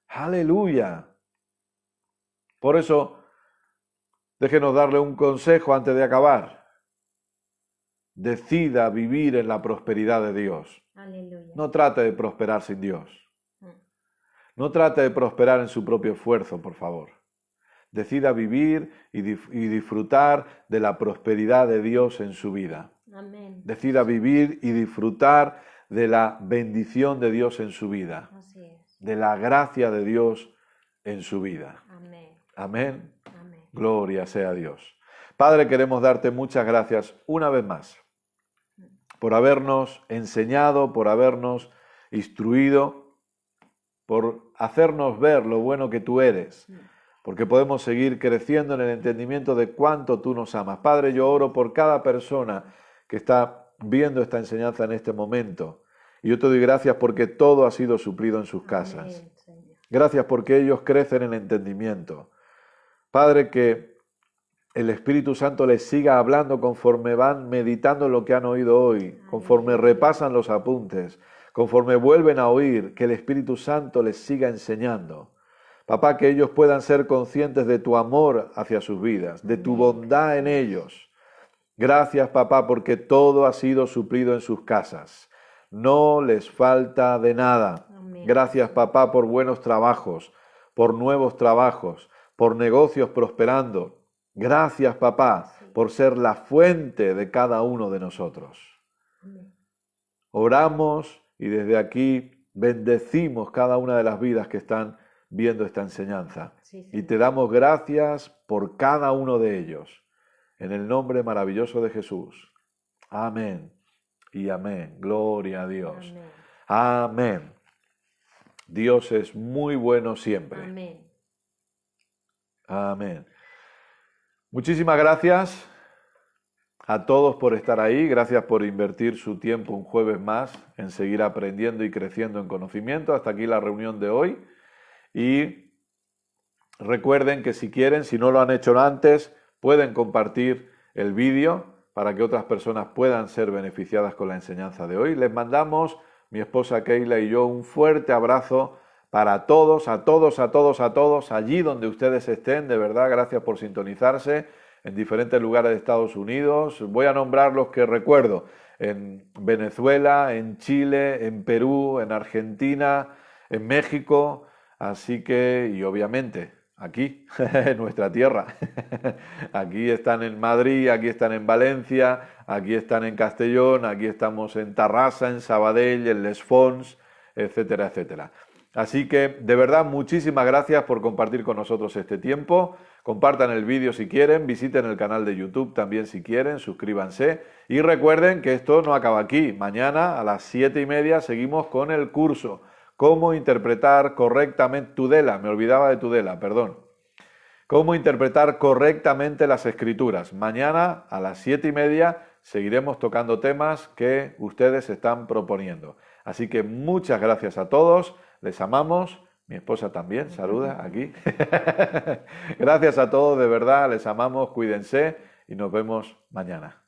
A: Aleluya. Por eso, déjenos darle un consejo antes de acabar. Decida vivir en la prosperidad de Dios.
B: Aleluya.
A: No trate de prosperar sin Dios.
B: Mm.
A: No trate de prosperar en su propio esfuerzo, por favor. Decida vivir y disfrutar de la prosperidad de Dios en su vida.
B: Amén.
A: Decida vivir y disfrutar de la bendición de Dios en su vida,
B: Así es.
A: de la gracia de Dios en su vida.
B: Amén.
A: Amén.
B: Amén.
A: Gloria sea a Dios. Padre, queremos darte muchas gracias una vez más por habernos enseñado, por habernos instruido, por hacernos ver lo bueno que tú eres, porque podemos seguir creciendo en el entendimiento de cuánto tú nos amas. Padre, yo oro por cada persona que está viendo esta enseñanza en este momento. Y yo te doy gracias porque todo ha sido suplido en sus casas.
B: Amén, Señor.
A: Gracias porque ellos crecen en entendimiento. Padre, que el Espíritu Santo les siga hablando conforme van meditando lo que han oído hoy, conforme repasan los apuntes, conforme vuelven a oír, que el Espíritu Santo les siga enseñando. Papá, que ellos puedan ser conscientes de tu amor hacia sus vidas, de tu bondad en ellos. Gracias, papá, porque todo ha sido suplido en sus casas. No les falta de nada. Gracias, papá, por buenos trabajos, por nuevos trabajos, por negocios prosperando. Gracias, papá, por ser la fuente de cada uno de nosotros. Oramos y desde aquí bendecimos cada una de las vidas que están viendo esta enseñanza. Y te damos gracias por cada uno de ellos. En el nombre maravilloso de Jesús. Amén y amén. Gloria a Dios. Amén. Dios es muy bueno siempre.
B: Amén.
A: Amén. Muchísimas gracias a todos por estar ahí. Gracias por invertir su tiempo un jueves más en seguir aprendiendo y creciendo en conocimiento. Hasta aquí la reunión de hoy. Y recuerden que si quieren, si no lo han hecho antes, pueden compartir el vídeo para que otras personas puedan ser beneficiadas con la enseñanza de hoy. Les mandamos, mi esposa Keila y yo, un fuerte abrazo para todos, allí donde ustedes estén. De verdad, gracias por sintonizarse en diferentes lugares de Estados Unidos. Voy a nombrar los que recuerdo: en Venezuela, en Chile, en Perú, en Argentina, en México. Así que, y obviamente, aquí, en nuestra tierra. Aquí están en Madrid, aquí están en Valencia, aquí están en Castellón, aquí estamos en Tarrasa, en Sabadell, en Les Fonts, etcétera, etcétera. Así que, de verdad, muchísimas gracias por compartir con nosotros este tiempo. Compartan el vídeo si quieren, visiten el canal de YouTube también si quieren, suscríbanse. Y recuerden que esto no acaba aquí. Mañana a las 7:30 seguimos con el curso. Cómo interpretar correctamente Tudela, me olvidaba de Tudela, perdón. Cómo interpretar correctamente las Escrituras. Mañana a las 7:30 seguiremos tocando temas que ustedes están proponiendo. Así que muchas gracias a todos, les amamos, mi esposa también, saluda aquí. Gracias a todos, de verdad, les amamos, cuídense y nos vemos mañana.